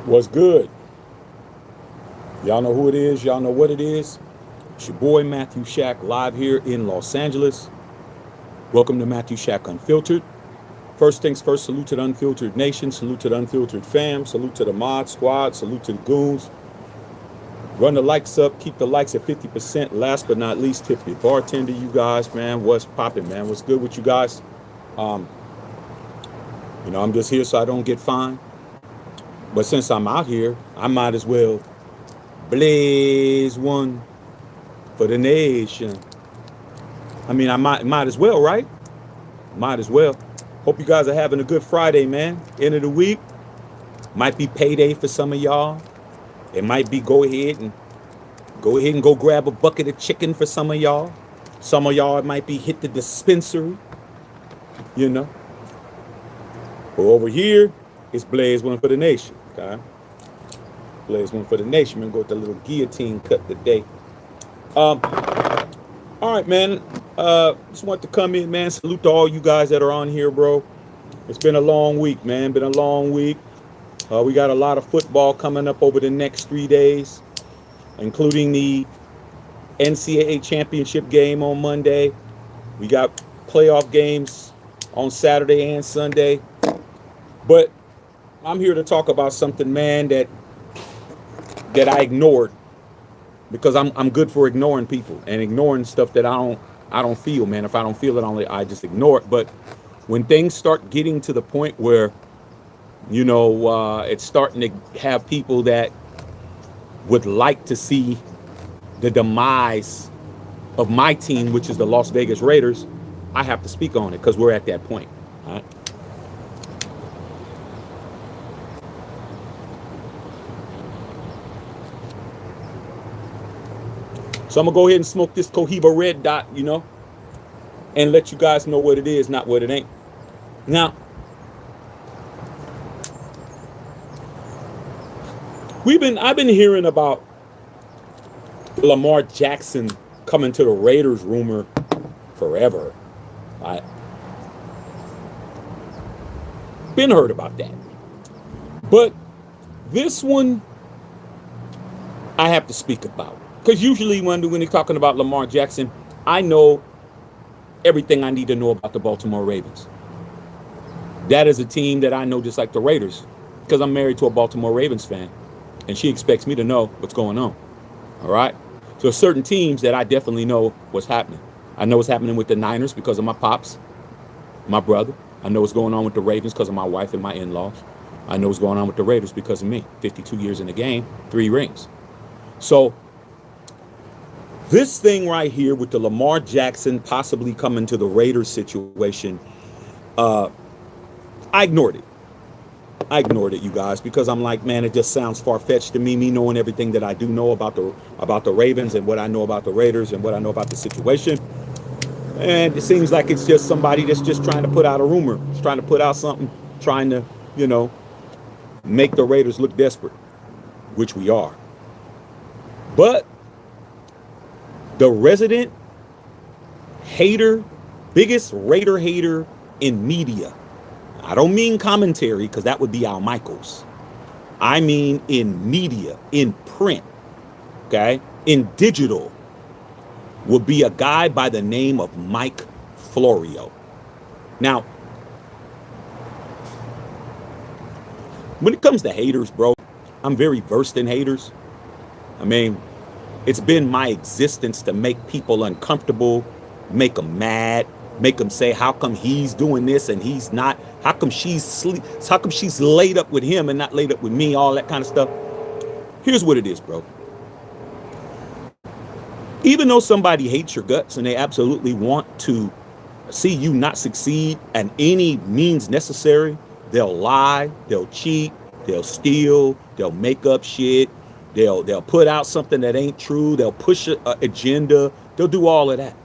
What's good? Y'all know who it is. Y'all know what it is. It's your boy Matthew Shack live here in Los Angeles. Welcome to Matthew Shack Unfiltered. First things first, salute to the Unfiltered Nation, salute to the Unfiltered fam, salute to the Mod Squad, salute to the goons. Run the likes up, keep the likes at 50%. Last but not least, tip your bartender, you guys, man. What's popping, man? What's good with you guys? Um, I'm just here so I don't get fined. But since I'm out here, I might as well blaze one for the nation. I might as well, right? Might as well. Hope you guys are having a good Friday, man. End of the week. Might be payday for some of y'all. It might be go ahead and go grab a bucket of chicken for some of y'all. Some of y'all it might be hit the dispensary, you know. But over here, it's blaze one for the nation. Okay. Blaze one for the nation. We're gonna go with the little guillotine cut today. All right, man. Just want to come in, man. Salute to all you guys that are on here, bro. It's been a long week, man. Been a long week. We got a lot of football coming up over the next 3 days, including the NCAA championship game on Monday. We got playoff games on Saturday and Sunday. But I'm here to talk about something, man, that I ignored because I'm good for ignoring people and ignoring stuff that I don't feel, man. If I don't feel it, I just ignore it. But when things start getting to the point where it's starting to have people that would like to see the demise of my team, which is the Las Vegas Raiders, I have to speak on it because we're at that point. All right. So I'm gonna go ahead and smoke this Cohiba Red Dot, and let you guys know what it is, not what it ain't. Now, I've been hearing about Lamar Jackson coming to the Raiders rumor forever. I been heard about that. But this one I have to speak about. Because usually when they're talking about Lamar Jackson, I know everything I need to know about the Baltimore Ravens. That is a team that I know just like the Raiders, because I'm married to a Baltimore Ravens fan, and she expects me to know what's going on. All right? So certain teams that I definitely know what's happening. I know what's happening with the Niners because of my pops, my brother. I know what's going on with the Ravens because of my wife and my in-laws. I know what's going on with the Raiders because of me. 52 years in the game, 3 rings. So this thing right here with the Lamar Jackson possibly coming to the Raiders situation, I ignored it. I ignored it, you guys, because I'm like, man, it just sounds far-fetched to me. Me knowing everything that I do know about the Ravens and what I know about the Raiders and what I know about the situation, and it seems like it's just somebody that's just trying to put out a rumor, it's trying to put out something, trying to, make the Raiders look desperate, which we are. But the resident hater, biggest Raider hater in media. I don't mean commentary because that would be Al Michaels. I mean in media, in print, okay, in digital, would be a guy by the name of Mike Florio. Now, when it comes to haters, bro, I'm very versed in haters. It's been my existence to make people uncomfortable, make them mad, make them say, how come he's doing this and he's not? How come she's laid up with him and not laid up with me? All that kind of stuff. Here's what it is, bro. Even though somebody hates your guts and they absolutely want to see you not succeed at any means necessary, they'll lie, they'll cheat, they'll steal, they'll make up shit, they'll put out something that ain't true, they'll push an agenda, they'll do all of that.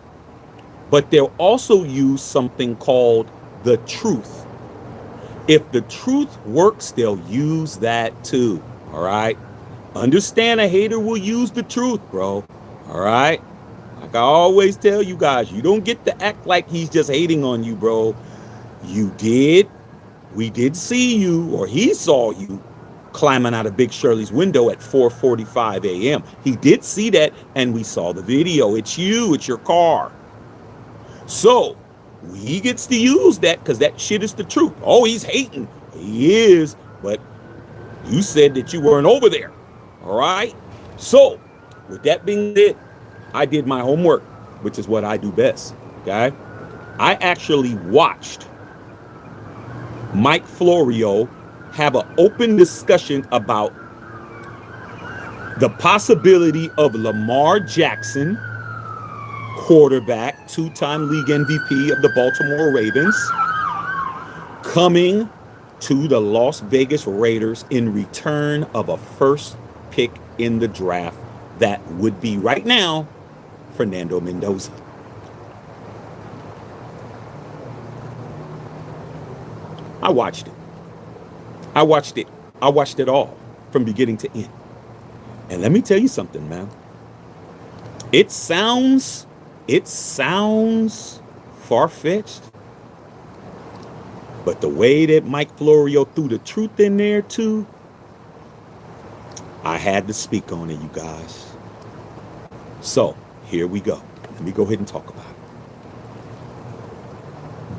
But they'll also use something called the truth. If the truth works, they'll use that too. All right? Understand a hater will use the truth, bro. All right? Like I always tell you guys, you don't get to act like he's just hating on you, bro. You did. We did see you, or he saw you climbing out of Big Shirley's window at 4:45 a.m. He did see that, and we saw the video. It's you, it's your car. So he gets to use that because that shit is the truth. Oh, he's hating. He is, but you said that you weren't over there. All right? So, with that being said, I did my homework, which is what I do best. Okay? I actually watched Mike Florio have an open discussion about the possibility of Lamar Jackson, quarterback, two-time league MVP of the Baltimore Ravens, coming to the Las Vegas Raiders in return of a first pick in the draft that would be right now Fernando Mendoza. I watched it. I watched it all from beginning to end. And let me tell you something, man. It sounds far-fetched. But the way that Mike Florio threw the truth in there too, I had to speak on it, you guys. So, here we go. Let me go ahead and talk about it.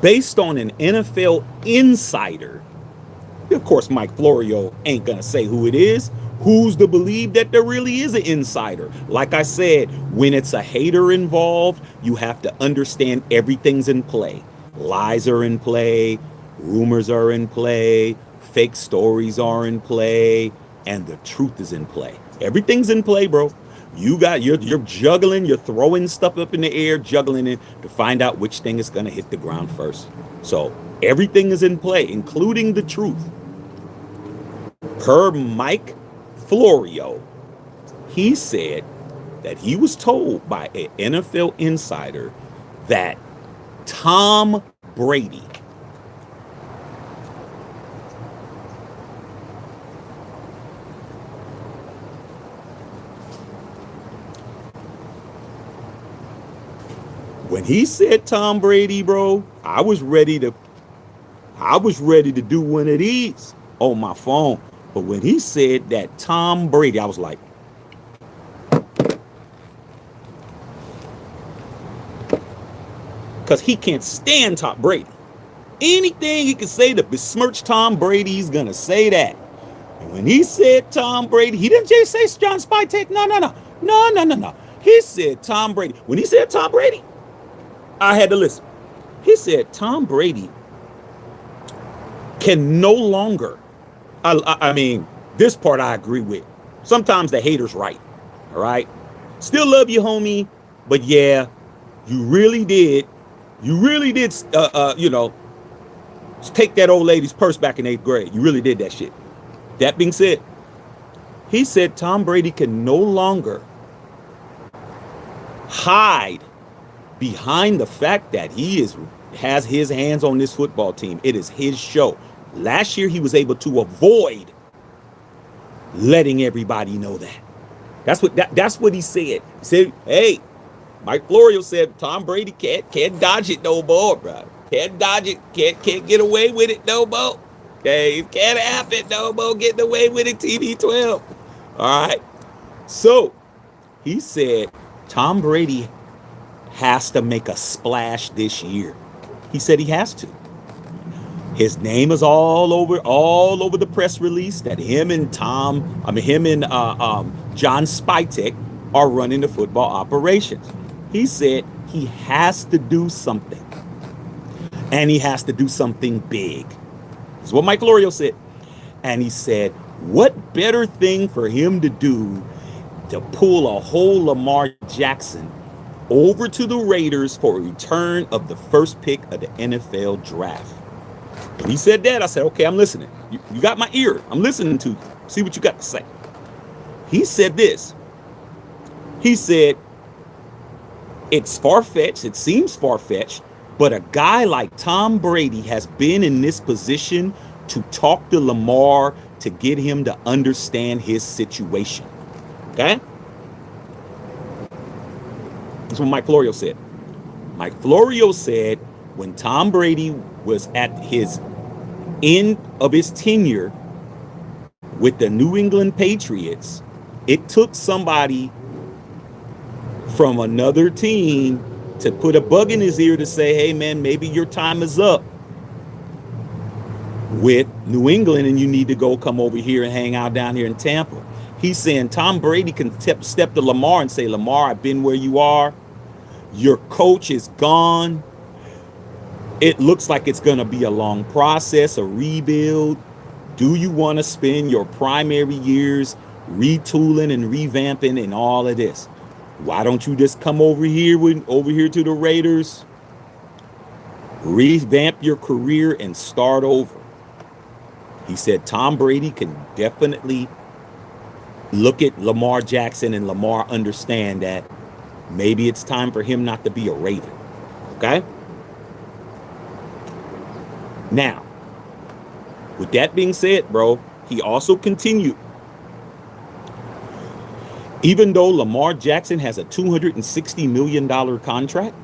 Based on an NFL insider, of course, Mike Florio ain't going to say who it is. Who's to believe that there really is an insider? Like I said, when it's a hater involved, you have to understand everything's in play. Lies are in play. Rumors are in play. Fake stories are in play. And the truth is in play. Everything's in play, bro. You're juggling, you're throwing stuff up in the air, juggling it to find out which thing is going to hit the ground first. So everything is in play, including the truth. Per Mike Florio, he said that he was told by an NFL insider that Tom Brady when he said Tom Brady, bro, I was ready to do one of these on my phone. But when he said that Tom Brady, I was like, because he can't stand Tom Brady. Anything he can say to besmirch Tom Brady, he's going to say that. And when he said Tom Brady, he didn't just say John Spytek. No. He said Tom Brady. When he said Tom Brady, I had to listen. He said Tom Brady can no longer, I mean, this part I agree with. Sometimes the hater's right. All right. Still love you, homie. But yeah, you really did, take that old lady's purse back in 8th grade. You really did that shit. That being said, he said Tom Brady can no longer hide behind the fact that he has his hands on this football team. It is his show. Last year, he was able to avoid letting everybody know that. That's what he said. He said, hey, Mike Florio said Tom Brady can't dodge it no more, bro. Can't dodge it. Can't get away with it no more. Okay, can't happen no more getting away with it, TB12. All right. So he said Tom Brady has to make a splash this year. He said he has to. His name is all over the press release that him and John Spytek are running the football operations. He said he has to do something. And he has to do something big. That's what Mike Florio said. And he said, what better thing for him to do to pull a whole Lamar Jackson over to the Raiders for a return of the first pick of the NFL draft. When he said that, I said, okay, I'm listening. You got my ear. I'm listening to you. See what you got to say. He said this. He said, it's far-fetched. It seems far-fetched. But a guy like Tom Brady has been in this position to talk to Lamar to get him to understand his situation. Okay? That's what Mike Florio said. Mike Florio said when Tom Brady was at his end of his tenure with the New England Patriots, it took somebody from another team to put a bug in his ear to say, hey, man, maybe your time is up with New England and you need to go come over here and hang out down here in Tampa. He's saying Tom Brady can step to Lamar and say, Lamar, I've been where you are. Your coach is gone. It looks like it's going to be a long process, a rebuild. Do you want to spend your primary years retooling and revamping and all of this? Why don't you just come over here to the Raiders, revamp your career and start over? He said Tom Brady can definitely look at Lamar Jackson and Lamar understand that maybe it's time for him not to be a Raven. Okay? Now, with that being said, bro, he also continued. Even though Lamar Jackson has a $260 million contract,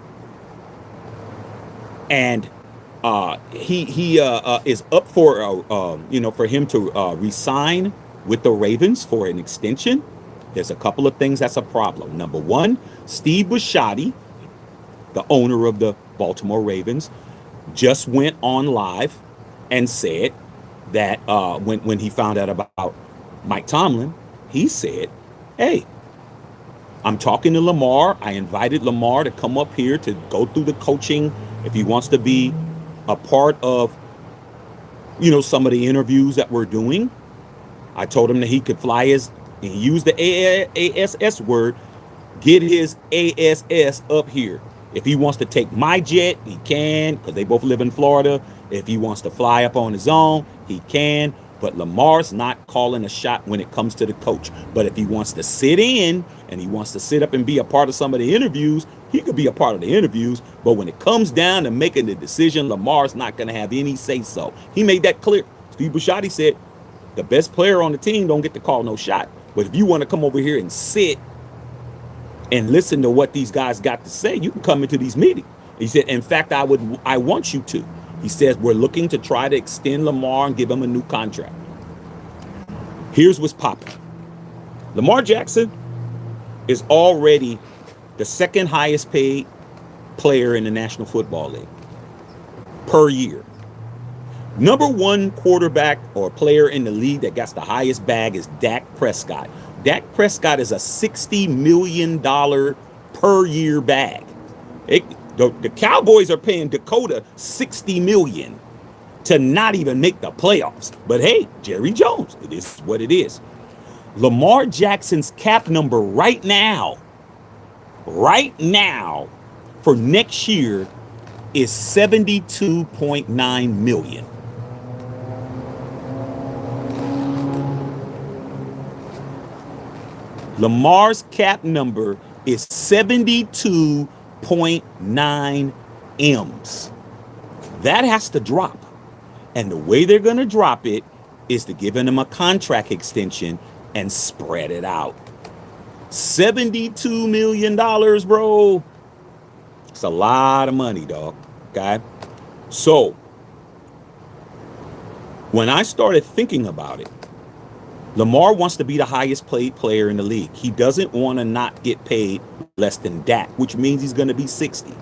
and he is up for for him to resign with the Ravens for an extension, there's a couple of things that's a problem. Number one, Steve Bisciotti, the owner of the Baltimore Ravens, just went on live and said that when he found out about Mike Tomlin, he said, hey, I'm talking to Lamar. I invited Lamar to come up here to go through the coaching if he wants to be a part of, some of the interviews that we're doing. I told him that he could fly his, and he used the ASS word, get his ASS up here. If he wants to take my jet, he can, because they both live in Florida. If he wants to fly up on his own, he can. But Lamar's not calling a shot when it comes to the coach. But if he wants to sit in and he wants to sit up and be a part of some of the interviews, he could be a part of the interviews. But when it comes down to making the decision, Lamar's not going to have any say-so. He made that clear. Steve Bisciotti said, the best player on the team don't get to call no shot. But if you want to come over here and sit and listen to what these guys got to say, you can come into these meetings. He said, in fact, I want you to. He says, we're looking to try to extend Lamar and give him a new contract. Here's what's popping. Lamar Jackson is already the second highest paid player in the National Football League per year. Number one quarterback or player in the league that gets the highest bag is Dak Prescott. Dak Prescott is a $60 million per year bag. The Cowboys are paying Dakota $60 million to not even make the playoffs. But hey, Jerry Jones, it is what it is. Lamar Jackson's cap number right now, for next year is $72.9 million. Lamar's cap number is 72.9 M's. That has to drop. And the way they're going to drop it is to give him a contract extension and spread it out. $72 million, bro. It's a lot of money, dog. Okay? So, when I started thinking about it, Lamar wants to be the highest paid player in the league. He doesn't want to not get paid less than Dak, which means he's going to be 60.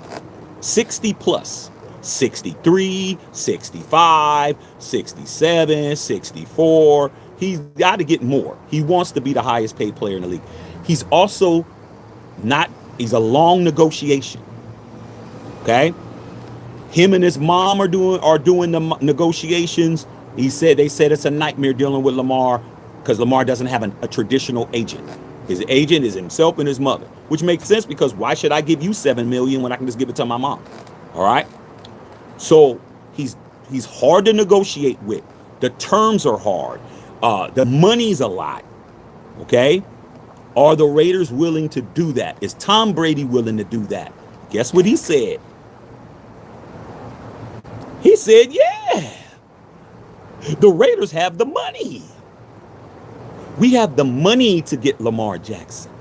60 plus. 63, 65, 67, 64. He's got to get more. He wants to be the highest paid player in the league. He's also he's a long negotiation. Okay? Him and his mom are doing the negotiations. They said it's a nightmare dealing with Lamar because Lamar doesn't have a traditional agent. His agent is himself and his mother, which makes sense because why should I give you $7 million when I can just give it to my mom? All right? So he's hard to negotiate with. The terms are hard. The money's a lot. Okay? Are the Raiders willing to do that? Is Tom Brady willing to do that? Guess what he said? He said, yeah. The Raiders have the money. We have the money to get Lamar Jackson.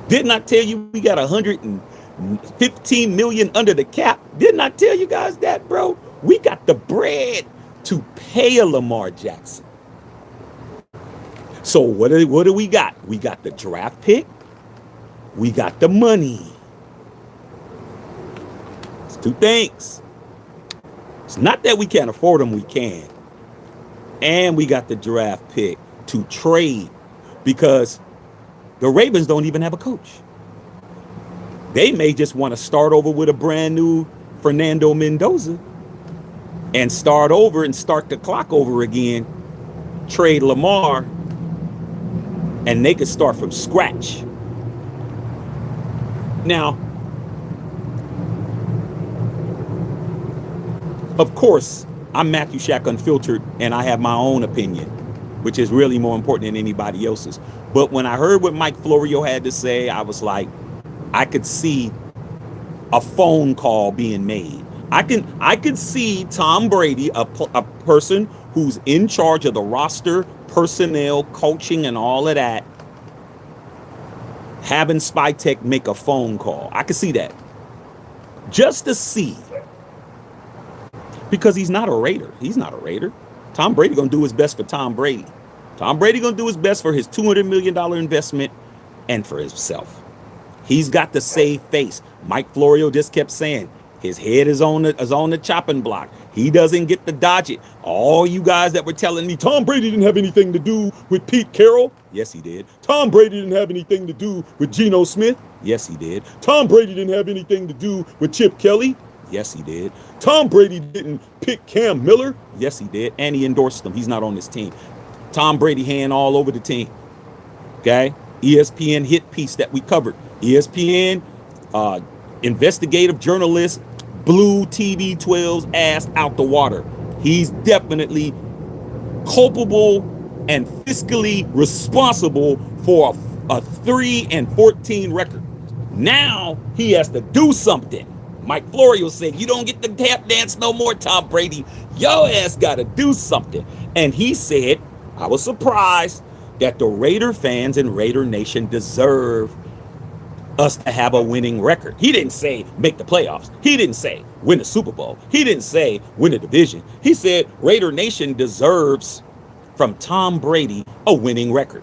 Didn't I tell you we got $115 million under the cap? Didn't I tell you guys that, bro? We got the bread to pay a Lamar Jackson. So what do we got? We got the draft pick. We got the money. It's two things. It's not that we can't afford them, we can. And we got the draft pick to trade because the Ravens don't even have a coach. They may just want to start over with a brand new Fernando Mendoza and start over and start the clock over again, trade Lamar, and they could start from scratch. Now, of course, I'm Matthew Shack Unfiltered, and I have my own opinion, which is really more important than anybody else's. But when I heard what Mike Florio had to say, I was like, I could see a phone call being made. I could see Tom Brady, a person who's in charge of the roster, personnel, coaching, and all of that, having Spytech make a phone call. I could see that. Just to see. Because he's not a Raider. He's not a Raider. Tom Brady gonna do his best for Tom Brady. Tom Brady gonna do his best for his $200 million investment and for himself. He's got to save face. Mike Florio just kept saying his head is on the chopping block. He doesn't get to dodge it. All you guys that were telling me Tom Brady didn't have anything to do with Pete Carroll. Yes, he did. Tom Brady didn't have anything to do with Geno Smith. Yes, he did. Tom Brady didn't have anything to do with Chip Kelly. Yes, he did. Tom Brady didn't pick Cam Miller. Yes, he did. And he endorsed him. He's not on this team. Tom Brady hand all over the team. Okay? ESPN hit piece that we covered. ESPN investigative journalist blew TB12's ass out the water. He's definitely culpable and fiscally responsible for a 3-14 record. Now he has to do something. Mike Florio said, you don't get the tap dance no more, Tom Brady. Your ass got to do something. And he said, I was surprised that the Raider fans and Raider Nation deserve us to have a winning record. He didn't say make the playoffs. He didn't say win the Super Bowl. He didn't say win the division. He said Raider Nation deserves from Tom Brady a winning record.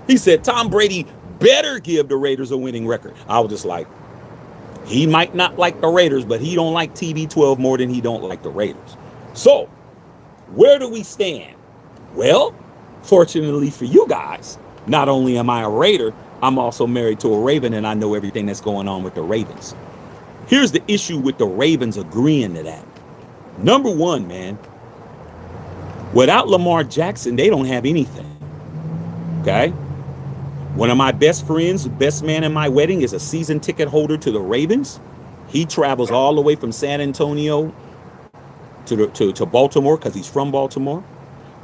He said Tom Brady better give the Raiders a winning record. I was just like, he might not like the Raiders, but he don't like TB12 more than he don't like the Raiders. So, where do we stand? Well, fortunately for you guys, not only am I a Raider, I'm also married to a Raven, and I know everything that's going on with the Ravens. Here's the issue with the Ravens agreeing to that. Number one, man, without Lamar Jackson, they don't have anything. Okay? One of my best friends, the best man in my wedding, is a season ticket holder to the Ravens. He travels all the way from San Antonio to Baltimore because he's from Baltimore.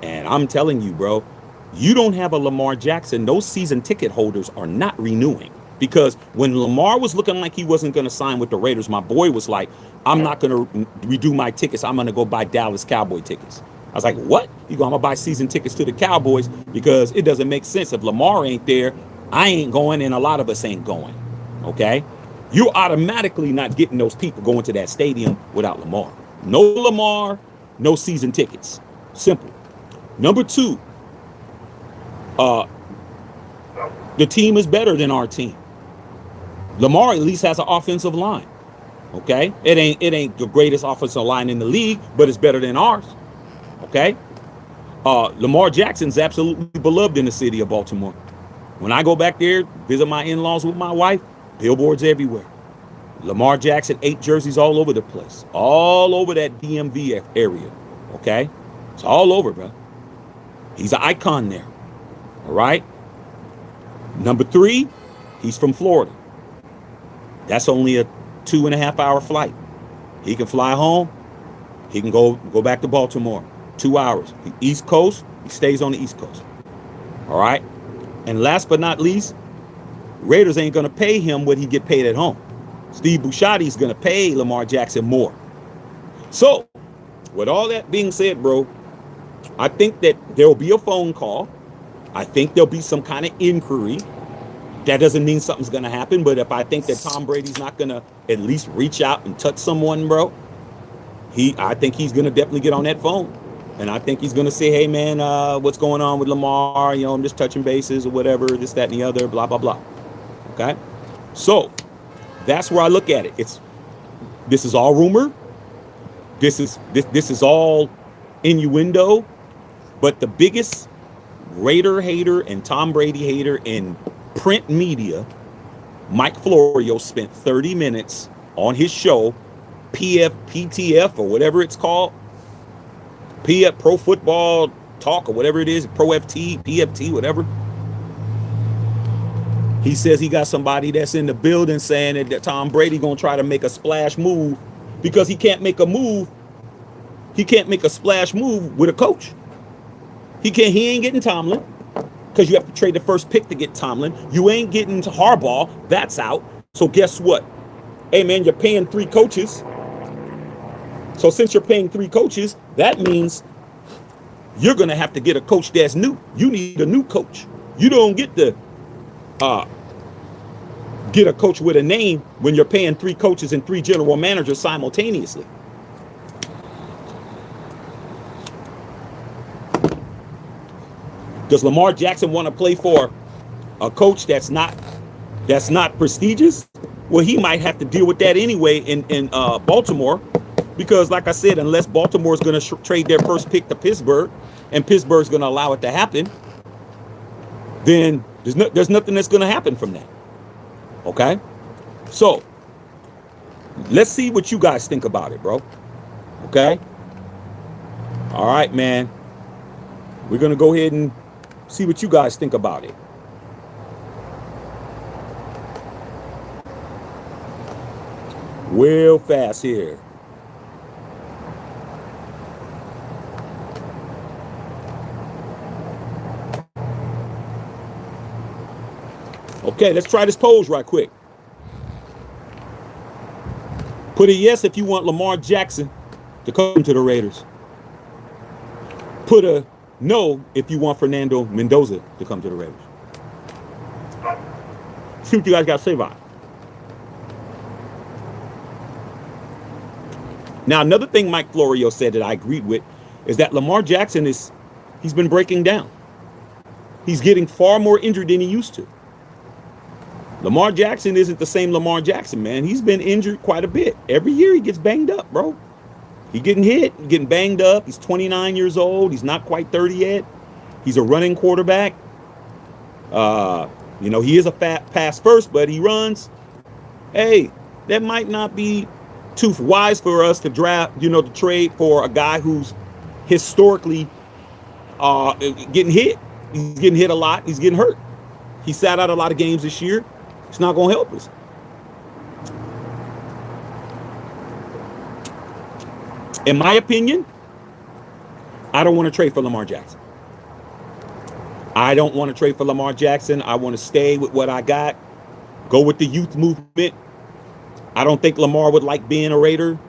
And I'm telling you, bro, you don't have a Lamar Jackson, those season ticket holders are not renewing. Because when Lamar was looking like he wasn't going to sign with the Raiders, my boy was like, I'm not going to redo my tickets. I'm going to go buy Dallas Cowboy tickets. I was like, what? You go, I'm going to buy season tickets to the Cowboys because it doesn't make sense. If Lamar ain't there, I ain't going, and a lot of us ain't going. Okay? You're automatically not getting those people going to that stadium without Lamar. No Lamar, no season tickets. Simple. Number two, the team is better than our team. Lamar at least has an offensive line. Okay? It ain't the greatest offensive line in the league, but it's better than ours. Okay? Lamar Jackson's absolutely beloved in the city of Baltimore. When I go back there, visit my in-laws with my wife, billboards everywhere. Lamar Jackson, 8 jerseys all over the place. All over that DMV area. Okay? It's all over, bro. He's an icon there. All right? Number 3, he's from Florida. That's only a 2.5-hour flight. He can fly home. He can go back to Baltimore. 2 hours. The East Coast, he stays on the East Coast. All right? And last but not least, Raiders ain't going to pay him what he get paid at home. Steve Buscetti's going to pay Lamar Jackson more. So, with all that being said, bro, I think that there will be a phone call. I think there'll be some kind of inquiry. That doesn't mean something's going to happen, but if I think that Tom Brady's not going to at least reach out and touch someone, bro, I think he's going to definitely get on that phone. And I think he's going to say, hey, man, what's going on with Lamar? You know, I'm just touching bases or whatever, this, that, and the other, blah, blah, blah. Okay? So that's where I look at it. This is all rumor. This is all innuendo. But the biggest Raider hater and Tom Brady hater in print media, Mike Florio, spent 30 minutes on his show, PTF or whatever it's called, PF Pro Football Talk or whatever it is, Pro FT, PFT, whatever. He says he got somebody that's in the building saying that Tom Brady gonna try to make a splash move because he can't make a move. He can't make a splash move with a coach. He ain't getting Tomlin because you have to trade the first pick to get Tomlin. You ain't getting to Harbaugh. That's out. So guess what? Hey, man, you're paying 3 coaches. So since you're paying 3 coaches, that means you're going to have to get a coach that's new. You need a new coach. You don't get to get a coach with a name when you're paying 3 coaches and 3 general managers simultaneously. Does Lamar Jackson want to play for a coach that's not prestigious? Well, he might have to deal with that anyway in Baltimore, because like I said, unless Baltimore is going to trade their first pick to Pittsburgh, and Pittsburgh's going to allow it to happen, then there's nothing that's going to happen from that. Okay, so let's see what you guys think about it, bro. Okay, all right, man. We're going to go ahead and see what you guys think about it. Real fast here. Okay, let's try this pose right quick. Put a yes if you want Lamar Jackson to come to the Raiders. Put a no if you want Fernando Mendoza to come to the Raiders. See what you guys got to say about it. Now, another thing Mike Florio said that I agreed with is that Lamar Jackson he's been breaking down. He's getting far more injured than he used to. Lamar Jackson isn't the same Lamar Jackson, man. He's been injured quite a bit. Every year he gets banged up, bro. He's getting hit, getting banged up. He's 29 years old. He's not quite 30 yet. He's a running quarterback. He is a pass first, but he runs. Hey, that might not be too wise for us to draft, to trade for a guy who's historically getting hit. He's getting hit a lot. He's getting hurt. He sat out a lot of games this year. It's not going to help us. In my opinion, I don't want to trade for Lamar Jackson. I don't want to trade for Lamar Jackson. I want to stay with what I got. Go with the youth movement. I don't think Lamar would like being a Raider.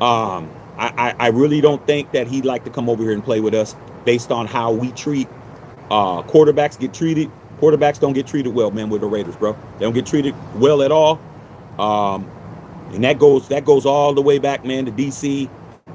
I really don't think that he'd like to come over here and play with us based on how we treat quarterbacks get treated. Quarterbacks don't get treated well, man, with the Raiders, bro. They don't get treated well at all. And that goes all the way back, man, to DC.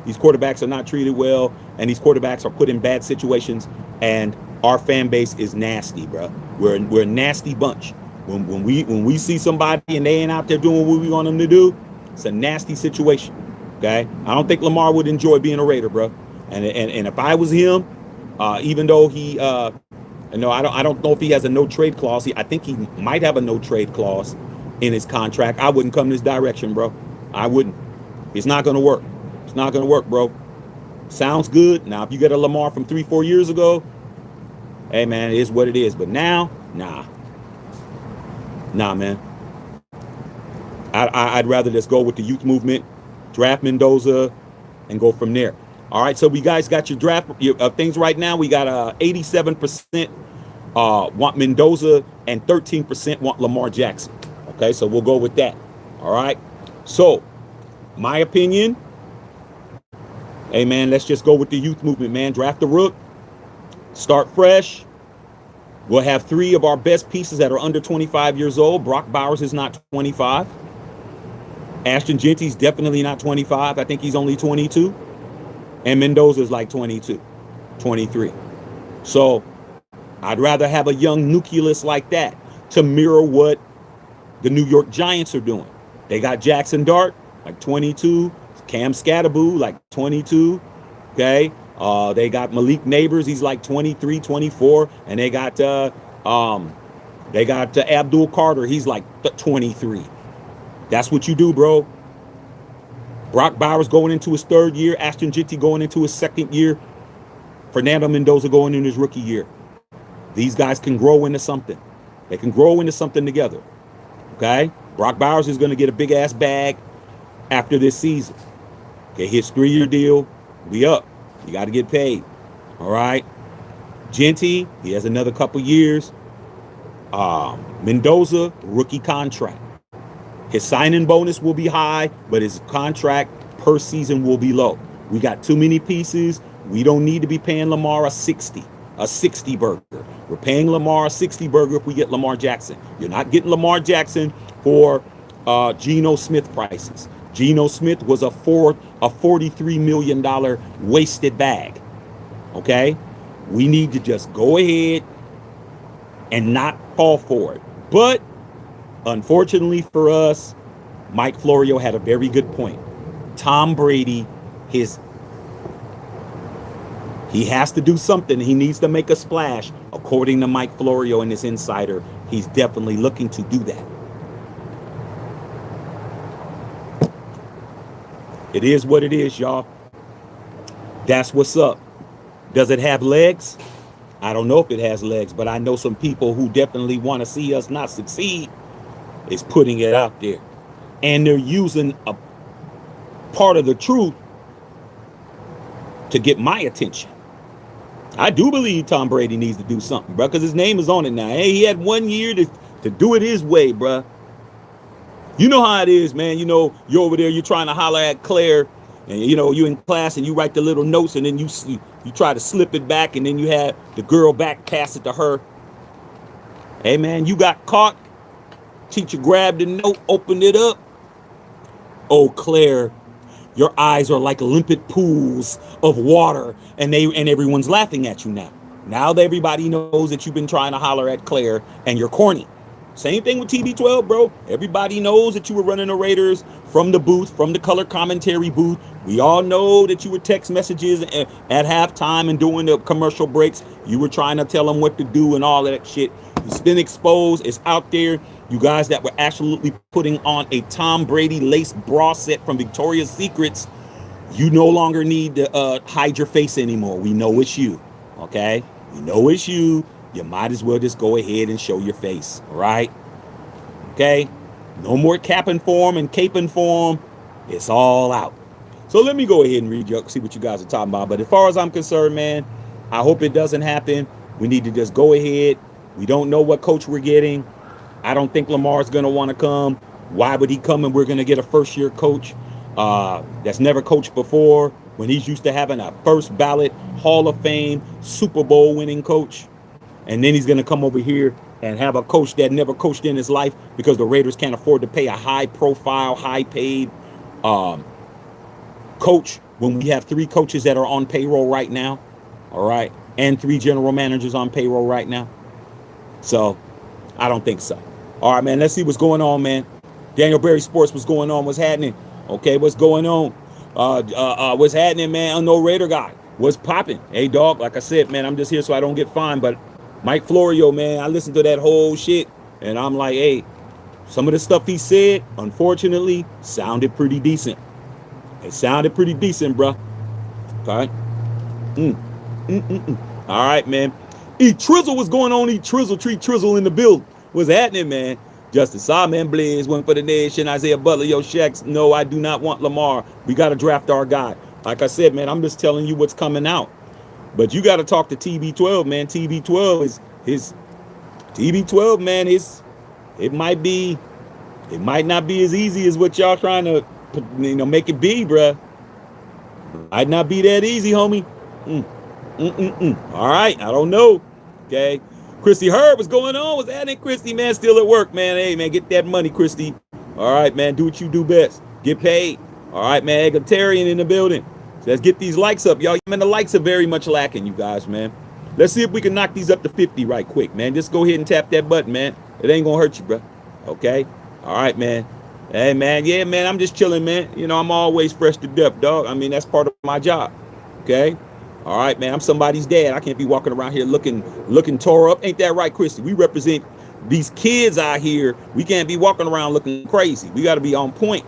These quarterbacks are not treated well, and these quarterbacks are put in bad situations, and our fan base is nasty, bro. We're a nasty bunch. When we see somebody and they ain't out there doing what we want them to do, it's a nasty situation. Okay? I don't think Lamar would enjoy being a Raider, bro. And if I was him, even though he I don't know if he has a no trade clause. I think he might have a no trade clause in his contract. I wouldn't come this direction, bro. I wouldn't. It's not going to work. It's not going to work, bro. Sounds good. Now, if you get a Lamar from 3-4 years ago, hey, man, it is what it is. But now, nah, man. I'd rather just go with the youth movement, draft Mendoza, and go from there. All right, so we guys got your draft things right now. We got 87% want Mendoza and 13% want Lamar Jackson. Okay, so we'll go with that. All right. So, my opinion, hey, man, let's just go with the youth movement, man. Draft the rook. Start fresh. We'll have 3 of our best pieces that are under 25 years old. Brock Bowers is not 25. Ashton Genty's definitely not 25. I think he's only 22. And Mendoza's like 22, 23. So I'd rather have a young nucleus like that to mirror what the New York Giants are doing. They got Jackson Dart, like 22, Cam Scatterboo, like 22. Okay. They got Malik Neighbors, he's like 23, 24. And they got Abdul Carter, he's like 23. That's what you do, bro. Brock Bowers going into his third year, Ashton Jitty going into his second year, Fernando Mendoza going into his rookie year. These guys can grow into something. They can grow into something together. Okay? Brock Bowers is going to get a big ass bag after this season. Okay, his 3-year deal, we up. You got to get paid. All right? Genty, he has another couple years. Mendoza, rookie contract. His signing bonus will be high, but his contract per season will be low. We got too many pieces. We don't need to be paying Lamar a 60 burger. We're paying Lamar a 60 burger if we get Lamar Jackson. You're not getting Lamar Jackson for Geno Smith prices. Geno Smith was a $43 million wasted bag. Okay? We need to just go ahead and not fall for it. But unfortunately for us, Mike Florio had a very good point. Tom Brady, he has to do something. He needs to make a splash. According to Mike Florio and his insider, he's definitely looking to do that. It is what it is, y'all. That's what's up. Does it have legs? I don't know if it has legs, but I know some people who definitely want to see us not succeed is putting it out there. And they're using a part of the truth to get my attention. I do believe Tom Brady needs to do something, bro, because his name is on it now. Hey, he had 1 year to do it his way, bro. You know how it is, man. You know, you're over there, you're trying to holler at Claire, and you know, you're in class and you write the little notes, and then you try to slip it back, and then you have the girl back pass it to her. Hey, man, you got caught. Teacher grabbed the note, opened it up. Oh, Claire, your eyes are like limpid pools of water, and everyone's laughing at you now. Now that everybody knows that you've been trying to holler at Claire and you're corny. Same thing with TB12, bro. Everybody knows that you were running the Raiders from the booth, from the color commentary booth. We all know that you were text messages at halftime and during the commercial breaks. You were trying to tell them what to do and all that shit. It's been exposed. It's out there. You guys that were absolutely putting on a Tom Brady lace bra set from Victoria's Secrets, you no longer need to hide your face anymore. We know it's you, okay? We know it's you. You might as well just go ahead and show your face, all right? Okay? No more capping for him and caping for him. It's all out. So let me go ahead and read you, see what you guys are talking about. But as far as I'm concerned, man, I hope it doesn't happen. We need to just go ahead. We don't know what coach we're getting. I don't think Lamar's going to want to come. Why would he come and we're going to get a first-year coach that's never coached before when he's used to having a first-ballot Hall of Fame Super Bowl winning coach? And then he's going to come over here and have a coach that never coached in his life because the Raiders can't afford to pay a high-profile, high-paid coach when we have 3 coaches that are on payroll right now, all right, and 3 general managers on payroll right now. So I don't think so. All right, man, let's see what's going on, man. Daniel Berry Sports, what's going on? What's happening? Okay, what's going on? What's happening, man? I'm no Raider guy. What's popping? Hey, dog, like I said, man, I'm just here so I don't get fined, but Mike Florio, man, I listened to that whole shit, and I'm like, hey, some of the stuff he said, unfortunately, sounded pretty decent. It sounded pretty decent, bro. Okay? All right, man. Trizzle, what's going on? Trizzle, Tree Trizzle in the build. What's happening, man? Justice Sawman Blaze went for the nation. Isaiah Butler, yo, Shaqs. No, I do not want Lamar. We got to draft our guy. Like I said, man, I'm just telling you what's coming out. But you got to talk to TB12, man. TB12 is his TB12, man. It might not be as easy as what y'all trying to, make it be, bruh. Might not be that easy, homie. All right, I don't know. Okay, Christy Herb, what's going on? What's happening, Christy? Man, still at work, man. Hey, man, get that money, Christy. All right, man, do what you do best. Get paid. All right, man. Egalitarian in the building. So let's get these likes up, y'all. Man, the likes are very much lacking, you guys, man. Let's see if we can knock these up to 50 right quick, man. Just go ahead and tap that button, man. It ain't gonna hurt you, bro. Okay? All right, man. Hey, man. Yeah, man. I'm just chilling, man. You know, I'm always fresh to death, dog. I mean, that's part of my job. Okay? All right, man. I'm somebody's dad. I can't be walking around here looking tore up. Ain't that right, Christy? We represent these kids out here. We can't be walking around looking crazy. We got to be on point.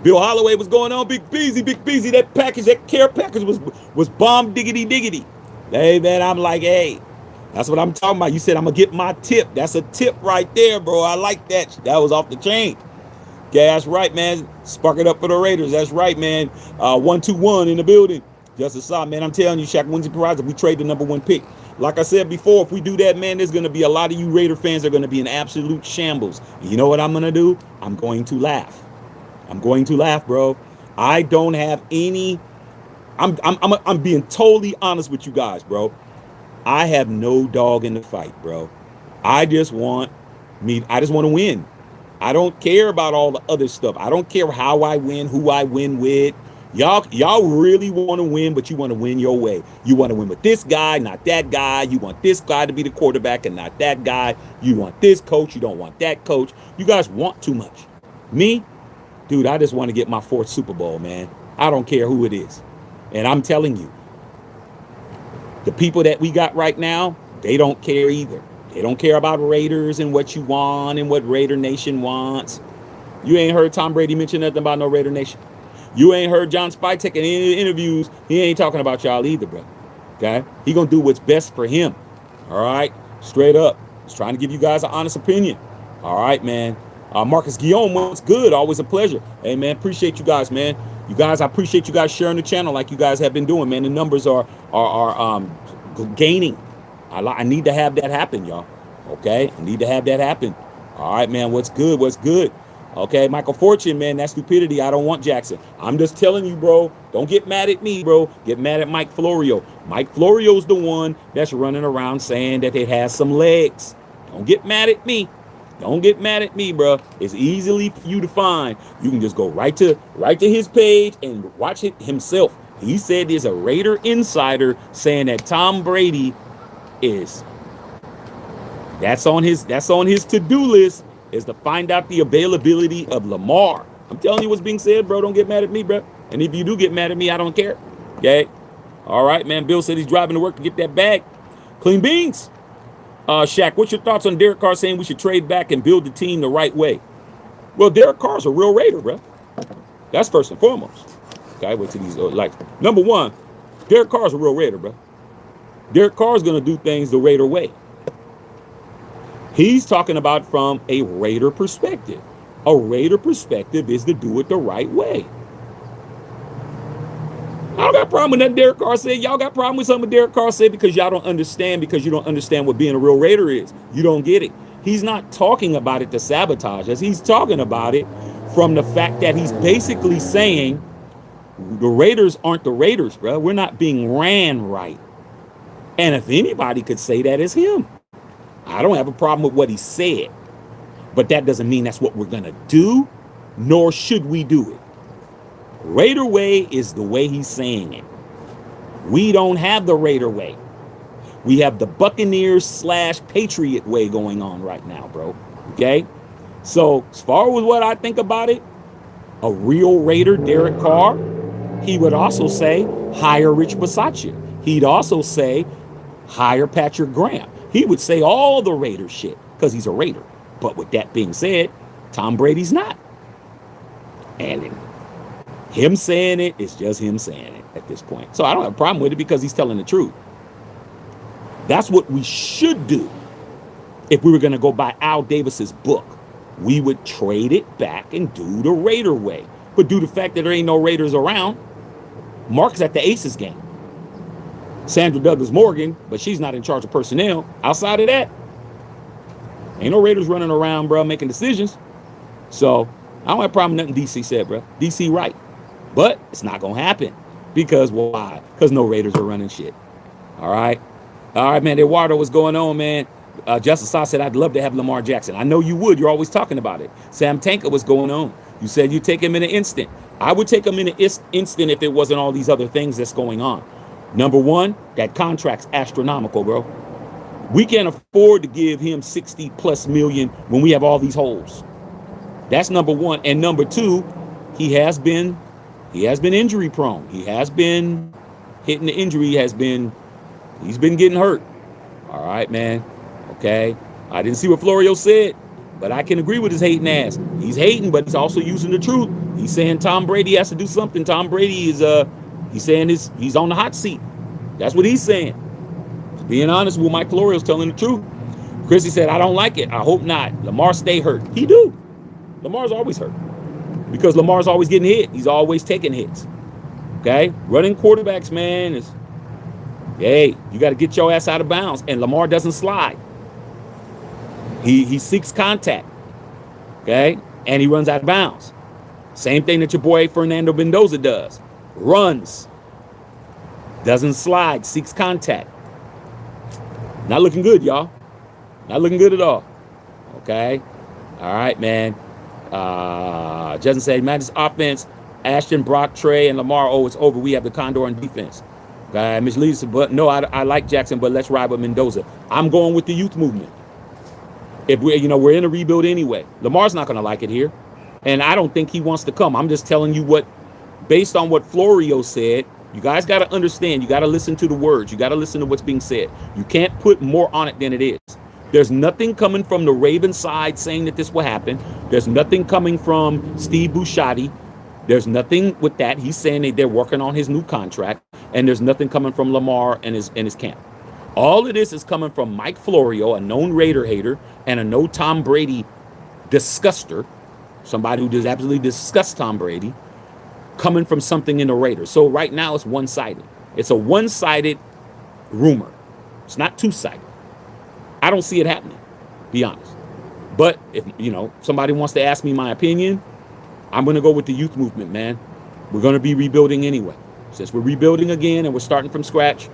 Bill Holloway was going on, Big Beezy. That package, that care package was bomb diggity diggity. Hey, man, I'm like, hey, that's what I'm talking about. You said I'm gonna get my tip. That's a tip right there, bro. I like that. That was off the chain. Okay, that's right, man. Spark it up for the Raiders. That's right, man. 1-2-1 in the building. Just a side, man. I'm telling you, Shaq Windsor Pariah, if we trade the #1 pick. Like I said before, if we do that, man, there's gonna be a lot of you Raider fans that are gonna be in absolute shambles. And you know what I'm gonna do? I'm going to laugh. I'm going to laugh, bro. I don't have any. I'm being totally honest with you guys, bro. I have no dog in the fight, bro. I just want to win. I don't care about all the other stuff. I don't care how I win, who I win with. Y'all really want to win, but you want to win your way. You want to win with this guy, not that guy. You want this guy to be the quarterback and not that guy. You want this coach. You don't want that coach. You guys want too much. Me, dude, I just want to get my 4th Super Bowl, man. I don't care who it is. And I'm telling you, the people that we got right now, they don't care either. They don't care about Raiders and what you want and what Raider Nation wants. You ain't heard Tom Brady mention nothing about no Raider Nation. You ain't heard John Spytek in any interviews. He ain't talking about y'all either, bro. Okay? He gonna do what's best for him. All right? Straight up. Just trying to give you guys an honest opinion. All right, man. Marcus Guillaume, what's good? Always a pleasure. Hey, man, appreciate you guys, man. You guys, I appreciate you guys sharing the channel like you guys have been doing, man. The numbers are gaining. I need to have that happen, y'all. Okay? I need to have that happen. All right, man. What's good? What's good? Okay, Michael Fortune, man, that's stupidity. I don't want Jackson. I'm just telling you, bro. Don't get mad at me, bro. Get mad at Mike Florio. Mike Florio's the one that's running around saying that it has some legs. Don't get mad at me. Don't get mad at me, bro. It's easily for you to find. You can just go right to his page and watch it himself. He said there's a Raider insider saying that Tom Brady is. That's on his to-do list, is to find out the availability of Lamar. I'm telling you what's being said, bro. Don't get mad at me, bro. And if you do get mad at me, I don't care. Okay? All right, man. Bill said he's driving to work to get that bag. Clean beans. Shaq, what's your thoughts on Derek Carr saying we should trade back and build the team the right way? Well, Derek Carr's a real Raider, bro. That's first and foremost. Okay, wait till these likes. Number one, Derek Carr's a real Raider, bro. Derek Carr's going to do things the Raider way. He's talking about from a Raider perspective. A Raider perspective is to do it the right way. I don't got a problem with that Derek Carr said. Y'all got a problem with something Derek Carr said because y'all don't understand, because you don't understand what being a real Raider is. You don't get it. He's not talking about it to sabotage us. He's talking about it from the fact that he's basically saying the Raiders aren't the Raiders, bro. We're not being ran right. And if anybody could say that, it's him. I don't have a problem with what he said. But that doesn't mean that's what we're going to do, nor should we do it. Raider way is the way he's saying it. We don't have the Raider way. We have the Buccaneers / Patriot way going on right now, bro. Okay? So, as far as what I think about it, a real Raider, Derek Carr, he would also say, hire Rich Bisaccia. He'd also say, hire Patrick Graham. He would say all the Raider shit because he's a Raider. But with that being said, Tom Brady's not. And him saying it is just him saying it at this point. So I don't have a problem with it because he's telling the truth. That's what we should do if we were going to go by Al Davis's book. We would trade it back and do the Raider way. But due to the fact that there ain't no Raiders around, Mark's at the Aces game. Sandra Douglas Morgan, but she's not in charge of personnel. Outside of that, ain't no Raiders running around, bro, making decisions. So I don't have a problem with nothing DC said, bro. DC right. But it's not going to happen. Because why? Because no Raiders are running shit. All right? All right, man. Eduardo, what's going on, man? Justice Saw said, I'd love to have Lamar Jackson. I know you would. You're always talking about it. Sam Tanker, what's going on? You said you take him in an instant. I would take him in an instant if it wasn't all these other things that's going on. Number one, that contract's astronomical, bro. We can't afford to give him 60 plus million when we have all these holes. That's number one. And number two, he has been injury prone. He has been hitting the injury, he's been getting hurt. All right, man. Okay. I didn't see what Florio said, but I can agree with his hating ass. He's hating, but he's also using the truth. He's saying Tom Brady has to do something. Tom Brady is he's saying he's on the hot seat. That's what he's saying. Being honest with Mike Florio's telling the truth. Chrissy said, I don't like it. I hope not. Lamar stay hurt. He do. Lamar's always hurt. Because Lamar's always getting hit. He's always taking hits. Okay? Running quarterbacks, man, is, hey, you got to get your ass out of bounds. And Lamar doesn't slide. He seeks contact. Okay? And he runs out of bounds. Same thing that your boy Fernando Mendoza does. Runs. Doesn't slide. Seeks contact. Not looking good, y'all. Not looking good at all. Okay? All right, man. Justin said, man, this offense, Ashton, Brock, Trey, and Lamar, oh, it's over. We have the Condor on defense. Okay, Ms. Lee said, but no, I like Jackson, but let's ride with Mendoza. I'm going with the youth movement. If we're in a rebuild anyway. Lamar's not going to like it here. And I don't think he wants to come. I'm just telling you what, based on what Florio said, you guys got to understand, you got to listen to the words. You got to listen to what's being said. You can't put more on it than it is. There's nothing coming from the Ravens side saying that this will happen. There's nothing coming from Steve Busciotti. There's nothing with that. He's saying that they're working on his new contract. And there's nothing coming from Lamar and his camp. All of this is coming from Mike Florio, a known Raider hater, and a no Tom Brady disguster, somebody who does absolutely disgust Tom Brady, coming from something in the Raiders. So right now it's one-sided. It's a one-sided rumor. It's not two-sided. I don't see it happening, be honest. But if somebody wants to ask me my opinion, I'm going to go with the youth movement, man. We're going to be rebuilding anyway. Since we're rebuilding again and we're starting from scratch,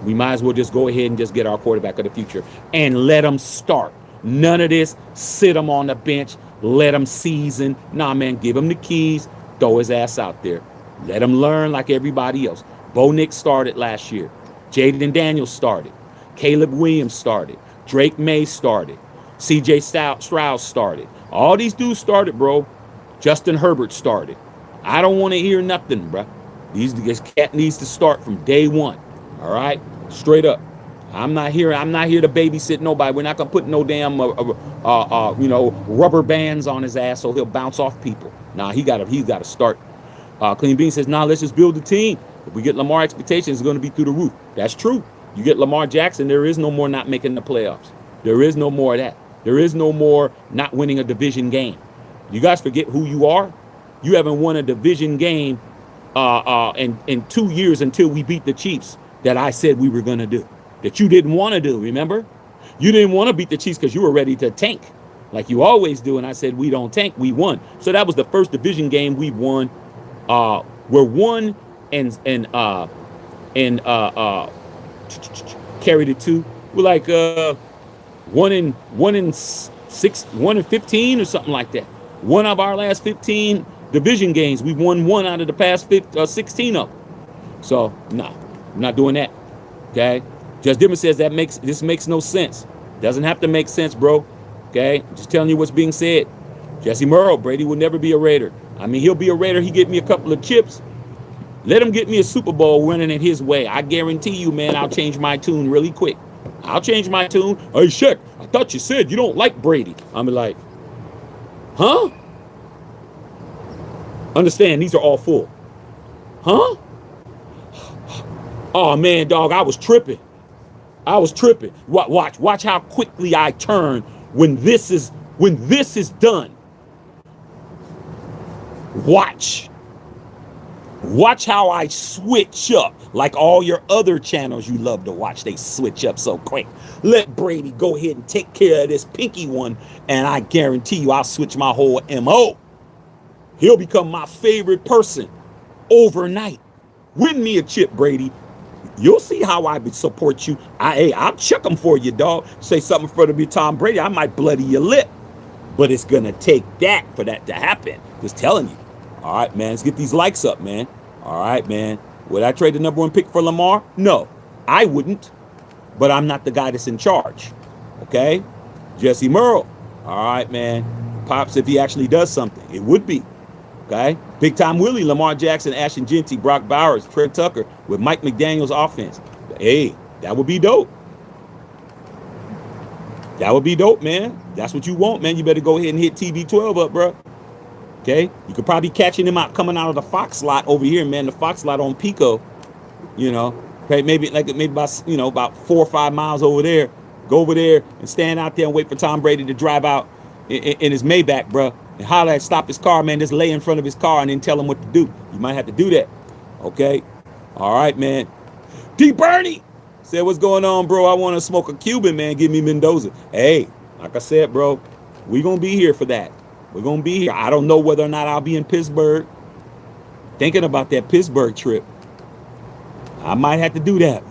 we might as well just go ahead and just get our quarterback of the future and let him start. None of this, sit him on the bench, let him season. Nah, man, give him the keys, throw his ass out there. Let him learn like everybody else. Bo Nix started last year. Jaden Daniels started. Caleb Williams started. Drake May started. CJ Stroud started. All these dudes started, bro. Justin Herbert started. I don't want to hear nothing, bro. This cat needs to start from day one. All right? Straight up. I'm not here to babysit nobody. We're not gonna put no damn rubber bands on his ass so he'll bounce off people. Nah, he's gotta start. Clean Bean says, nah, let's just build a team. If we get Lamar, expectations is gonna be through the roof. That's true. You get Lamar Jackson, there is no more not making the playoffs. There is no more of that. There is no more not winning a division game. You guys forget who you are. You haven't won a division game in 2 years until we beat the Chiefs that I said we were gonna do. That you didn't want to do, remember? You didn't want to beat the Chiefs because you were ready to tank, like you always do. And I said, we don't tank, we won. So that was the first division game we won. We're 1 and carried it 2. We're like 1 and 6, 1 and 15 or something like that. One of our last 15 division games, we've won 1 out of the past 16 of them. So no, I'm not doing that. Okay. Just Dimmer says this makes no sense. Doesn't have to make sense, bro. Okay, just telling you what's being said. Jesse Murrow, Brady will never be a Raider. I mean, he'll be a Raider. He get me a couple of chips. Let him get me a Super Bowl running it his way. I guarantee you, man, I'll change my tune really quick. I'll change my tune. Hey, Shaq, I thought you said you don't like Brady. I'm like, huh? Understand, these are all full. Huh? Oh, man, dog, I was tripping. Watch how quickly I turn when this is done. Watch how I switch up like all your other channels you love to watch. They switch up so quick. Let Brady go ahead and take care of this pinky one, and I guarantee you I'll switch my whole MO. He'll become my favorite person overnight. Win me a chip, Brady. You'll see how I support you. I'll check them for you, dog. Say something for to be Tom Brady, I might bloody your lip. But it's going to take that for that to happen. Just telling you. All right, man. Let's get these likes up, man. All right, man. Would I trade the #1 pick for Lamar? No, I wouldn't. But I'm not the guy that's in charge. Okay? Jesse Merle. All right, man. Pops, if he actually does something, it would be. Okay? Big Time Willie, Lamar Jackson, Ashton Genty, Brock Bowers, Trey Tucker with Mike McDaniel's offense. Hey, that would be dope. That would be dope, man. That's what you want, man. You better go ahead and hit TB12 up, bro. Okay? You could probably catching him out coming out of the Fox lot over here, man. The Fox lot on Pico. You know, okay, maybe about about 4 or 5 miles over there. Go over there and stand out there and wait for Tom Brady to drive out in his Maybach, bro, and holler at, stop his car, man. Just lay in front of his car and then tell him what to do. You might have to do that. Okay, all right, man. D. Bernie said, "What's going on, bro? I want to smoke a Cuban, man. Give me Mendoza." Hey, like I said, bro, we gonna be here for that. We're gonna be here. I don't know whether or not I'll be in Pittsburgh. Thinking about that Pittsburgh trip. I might have to do that.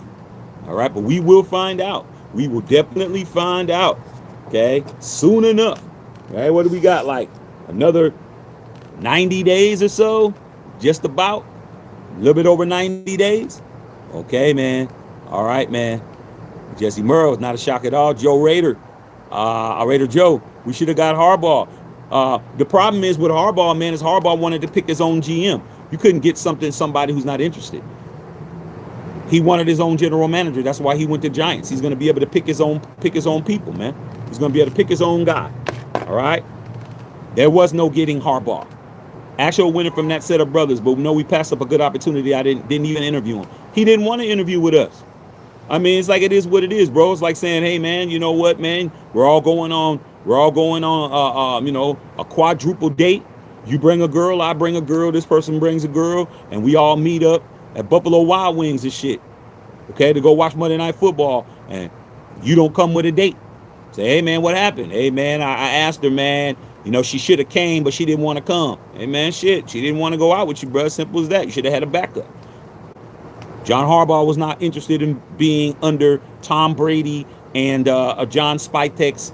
All right, but we will find out. We will definitely find out. Okay, soon enough. All right, what do we got? Like another 90 days or so? Just about. A little bit over 90 days. Okay, man. All right, man. Jesse Merle is not a shock at all. Joe Rader. Raider Joe. We should have got Harbaugh. The problem is with Harbaugh, man, is Harbaugh wanted to pick his own GM. You couldn't get somebody who's not interested. He wanted his own general manager. That's why he went to Giants. He's going to be able to pick his own people, man. He's going to be able to pick his own guy. All right? There was no getting Harbaugh. Actual winner from that set of brothers, but no, we passed up a good opportunity. I didn't even interview him. He didn't want to interview with us. I mean, it's like it is what it is, bro. It's like saying, hey, man, you know what, man? We're all going on, a quadruple date. You bring a girl, I bring a girl, this person brings a girl, and we all meet up at Buffalo Wild Wings and shit, okay, to go watch Monday Night Football, and you don't come with a date. Say, hey, man, what happened? Hey, man, I asked her, man, she should have came, but she didn't want to come. Hey, man, shit, she didn't want to go out with you, bro. Simple as that. You should have had a backup. John Harbaugh was not interested in being under Tom Brady and John Spytek's,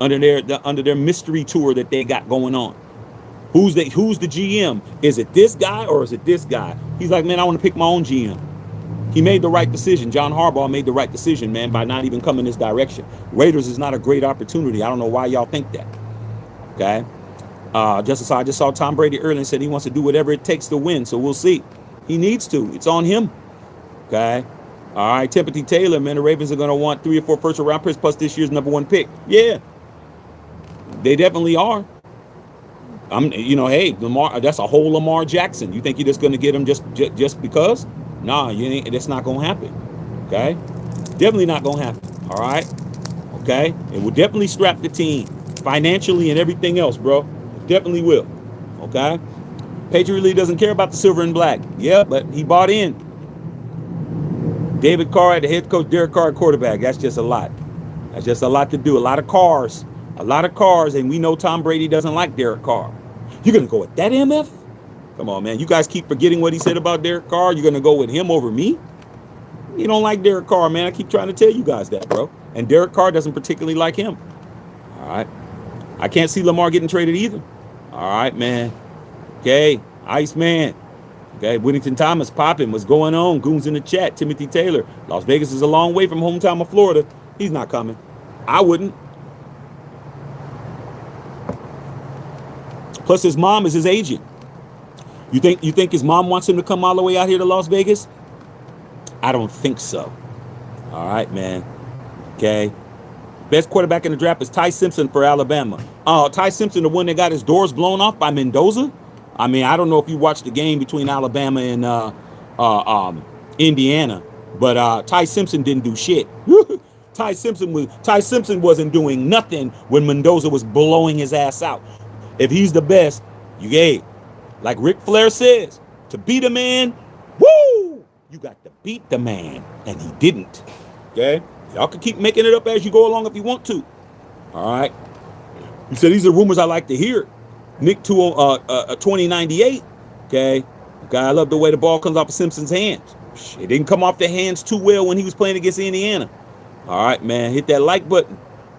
under their mystery tour that they got going on. Who's the GM? Is it this guy or is it this guy? He's like, man, I want to pick my own GM. He made the right decision. John Harbaugh made the right decision, man, by not even coming this direction. Raiders is not a great opportunity. I don't know why y'all think that. Okay? I just saw Tom Brady earlier and said he wants to do whatever it takes to win, so we'll see. He needs to. It's on him. Okay? All right, Timothy Taylor, man, the Ravens are going to want 3 or 4 first-round picks plus this year's #1 pick. Yeah. They definitely are. Hey, Lamar, that's a whole Lamar Jackson. You think you're just going to get him just because? Nah, you ain't. That's not going to happen. Okay? Definitely not going to happen. All right? Okay? It will definitely strap the team financially and everything else, bro. It definitely will. Okay? Patriot Lee doesn't care about the silver and black. Yeah, but he bought in. David Carr at the head coach, Derek Carr at quarterback. That's just a lot. That's just a lot to do. A lot of cars, and we know Tom Brady doesn't like Derek Carr. You're going to go with that, MF? Come on, man. You guys keep forgetting what he said about Derek Carr. You're going to go with him over me? You don't like Derek Carr, man. I keep trying to tell you guys that, bro. And Derek Carr doesn't particularly like him. All right. I can't see Lamar getting traded either. All right, man. Okay. Iceman. Okay. Whittington Thomas popping. What's going on? Goons in the chat. Timothy Taylor. Las Vegas is a long way from hometown of Florida. He's not coming. I wouldn't. Plus, his mom is his agent. You think his mom wants him to come all the way out here to Las Vegas? I don't think so. All right, man. Okay. Best quarterback in the draft is Ty Simpson for Alabama. Ty Simpson, the one that got his doors blown off by Mendoza. I mean, I don't know if you watched the game between Alabama and Indiana, but Ty Simpson didn't do shit. Ty Simpson wasn't doing nothing when Mendoza was blowing his ass out. If he's the best, like Ric Flair says, to beat a man, woo, you got to beat the man, and he didn't. Okay, y'all can keep making it up as you go along if you want to. All right. You said these are rumors I like to hear. Nick 2098. Okay, I love the way the ball comes off of Simpson's hands. It didn't come off the hands too well when he was playing against Indiana. All right, man, hit that like button.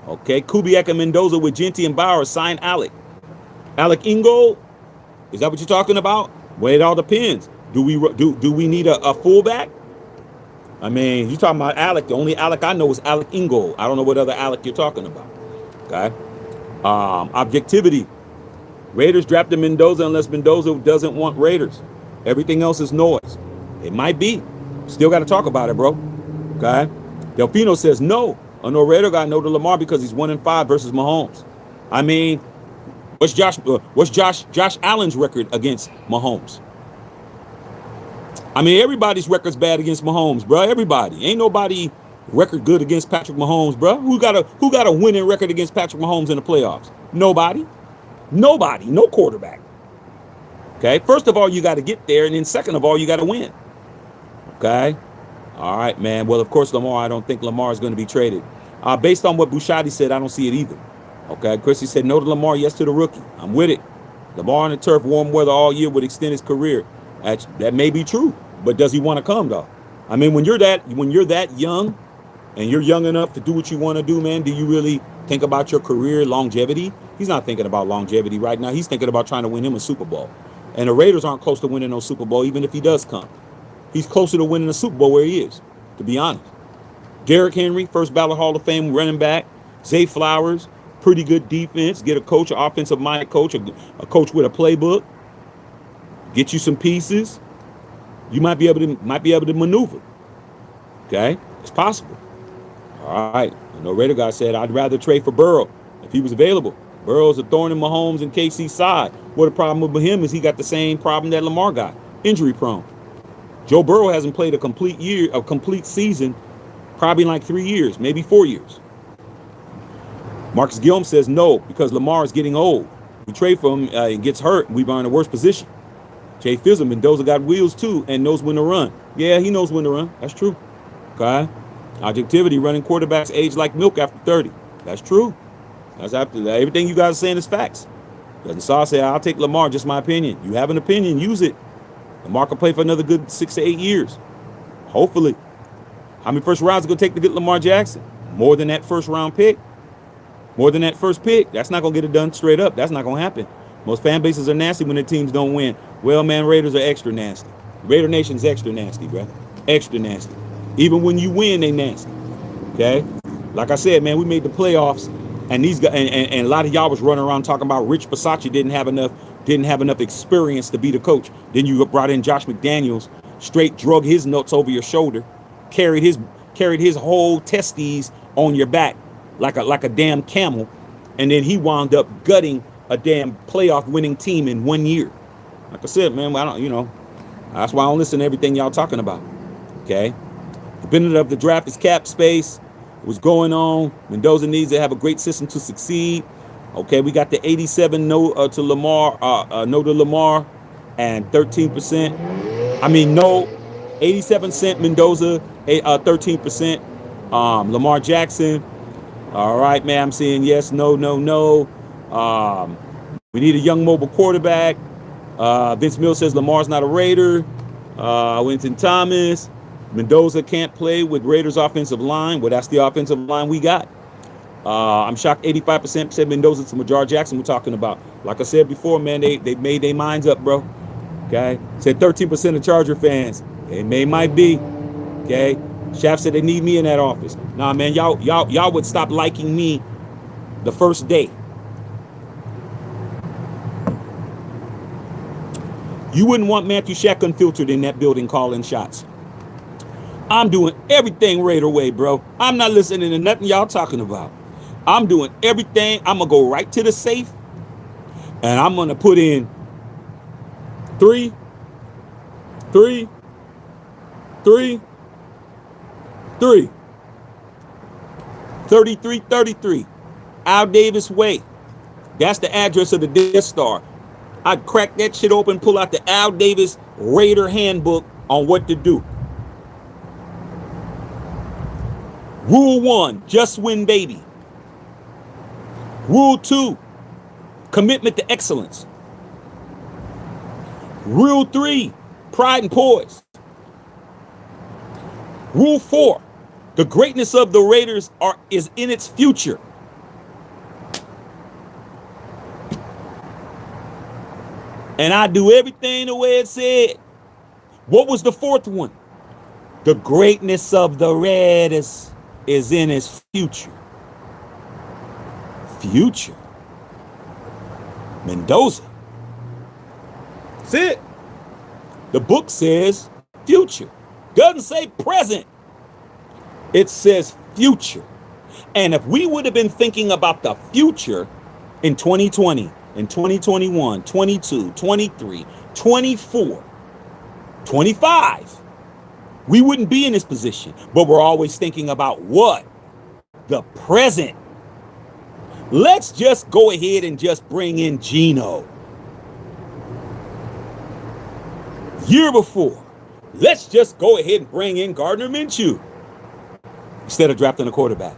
Okay, Kubiak and Mendoza with Genty and Bauer sign Alec. Alec Ingold, is that what you're talking about? Well, it all depends. Do we need a fullback? I mean, you're talking about Alec. The only Alec I know is Alec Ingold. I don't know what other Alec you're talking about. Okay. Objectivity. Raiders drafted Mendoza unless Mendoza doesn't want Raiders. Everything else is noise. It might be. Still got to talk about it, bro. Okay. Delfino says no. A no Raider guy no to Lamar because he's 1-5 versus Mahomes. I mean, what's Josh Allen's record against Mahomes? I mean, everybody's record's bad against Mahomes, bro. Everybody. Ain't nobody record good against Patrick Mahomes, bro. Who got a winning record against Patrick Mahomes in the playoffs? Nobody. Nobody. No quarterback. Okay. First of all, you got to get there, and then second of all, you got to win. Okay. All right, man. Well, of course, Lamar. I don't think Lamar is going to be traded. Based on what Bouchatti said, I don't see it either. Okay. Chrissy said no to Lamar, yes to the rookie. I'm with it. Lamar on the turf, warm weather all year would extend his career. That may be true, but does he want to come though? I mean, when you're that young, and you're young enough to do what you want to do, man, do you really think about your career longevity? He's not thinking about longevity right now. He's thinking about trying to win him a Super Bowl. And the Raiders aren't close to winning no Super Bowl, even if he does come. He's closer to winning a Super Bowl where he is, to be honest. Derrick Henry, first ballot Hall of Fame running back. Zay Flowers, pretty good defense. Get a coach, an offensive-minded coach, a coach with a playbook. Get you some pieces. You might be able to maneuver. Okay, it's possible. All right. No Raider guy said I'd rather trade for Burrow if he was available. Burrow's a thorn in Mahomes and KC's side. What the problem with him is he got the same problem that Lamar got, injury prone. Joe Burrow hasn't played a complete season, probably in like 3 years, maybe 4 years. Marcus Gilm says no because Lamar is getting old. We trade for him, he gets hurt, we are in a worse position. Jay Fizzle, Mendoza got wheels too and knows when to run. Yeah, he knows when to run. That's true. Okay. Objectivity, running quarterbacks age like milk after 30. That's true. That's after everything you guys are saying is facts. Doesn't Saw say I'll take Lamar, just my opinion. You have an opinion, use it. Lamar can play for another good 6 to 8 years. Hopefully. How many first rounds are going to take to get Lamar Jackson? More than that first round pick. More than that first pick. That's not going to get it done straight up. That's not going to happen. Most fan bases are nasty when their teams don't win. Well, man, Raiders are extra nasty. Raider Nation's extra nasty, bro. Extra nasty. Even when you win, they nasty. Okay? Like I said, man, we made the playoffs, and these guys and a lot of y'all was running around talking about Rich Bisaccia didn't have enough experience to be the coach. Then you brought in Josh McDaniels, straight drug his nuts over your shoulder, carried his whole testes on your back like a damn camel, and then he wound up gutting a damn playoff winning team in 1 year. Like I said, man, I don't, that's why I don't listen to everything y'all talking about. Okay? The benefit of the draft is cap space. What's going on? Mendoza needs to have a great system to succeed. Okay, we got the 87 no to Lamar, no to Lamar, and 13%. I mean, no, 87% Mendoza, 13%. Lamar Jackson. All right, man. I'm saying yes, no, no, no. We need a young mobile quarterback. Vince Mills says Lamar's not a Raider. Winston Thomas. Mendoza can't play with Raiders offensive line. Well, that's the offensive line we got. I'm shocked 85% said Mendoza to Lamar Jackson we're talking about. Like I said before, man, they made their minds up, bro. Okay? Said 13% of Charger fans. It might be. Okay? Shaft said they need me in that office. Nah, man, y'all would stop liking me the first day. You wouldn't want Matthew Shack unfiltered in that building calling shots. I'm doing everything Raider way, bro. I'm not listening to nothing y'all talking about. I'm doing everything. I'm going to go right to the safe, and I'm going to put in 3, 3, 3, 3. 3333. Al Davis Way. That's the address of the Death Star. I'd crack that shit open, pull out the Al Davis Raider handbook on what to do. Rule 1, just win, baby. Rule 2, commitment to excellence. Rule 3, pride and poise. Rule 4, the greatness of the Raiders is in its future. And I do everything the way it said. What was the fourth one? The greatness of the Raiders is in his future. Future. Mendoza. That's it. The book says future. Doesn't say present. It says future. And if we would have been thinking about the future in 2020, in 2021, 22, 23, 24, 25, we wouldn't be in this position. But we're always thinking about what? The present. Let's just go ahead and just bring in Geno. Year before, let's just go ahead and bring in Gardner Minshew instead of drafting a quarterback.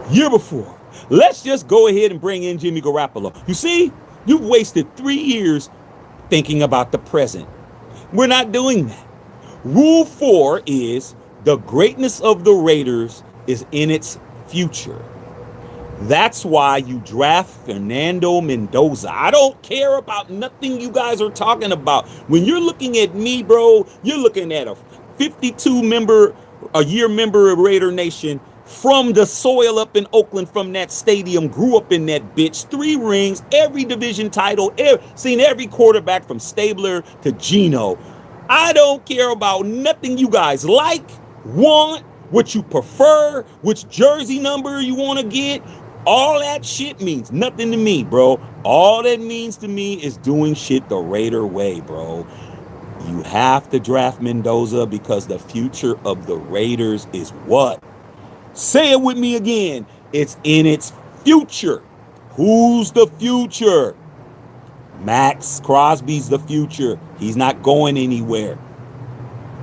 Year before, let's just go ahead and bring in Jimmy Garoppolo. You see, you've wasted 3 years thinking about the present. We're not doing that. Rule 4 is the greatness of the Raiders is in its future. That's why you draft Fernando Mendoza. I don't care about nothing you guys are talking about. When you're looking at me, bro, you're looking at a 52 member, a year member of Raider Nation from the soil up in Oakland, from that stadium, grew up in that bitch, 3 rings, every division title, seen every quarterback from Stabler to Geno. I don't care about nothing you guys like, want, what you prefer, which jersey number you want to get. All that shit means nothing to me, bro. All that means to me is doing shit the Raider way, bro. You have to draft Mendoza because the future of the Raiders is what? Say it with me again. It's in its future. Who's the future? Max Crosby's the future. He's not going anywhere.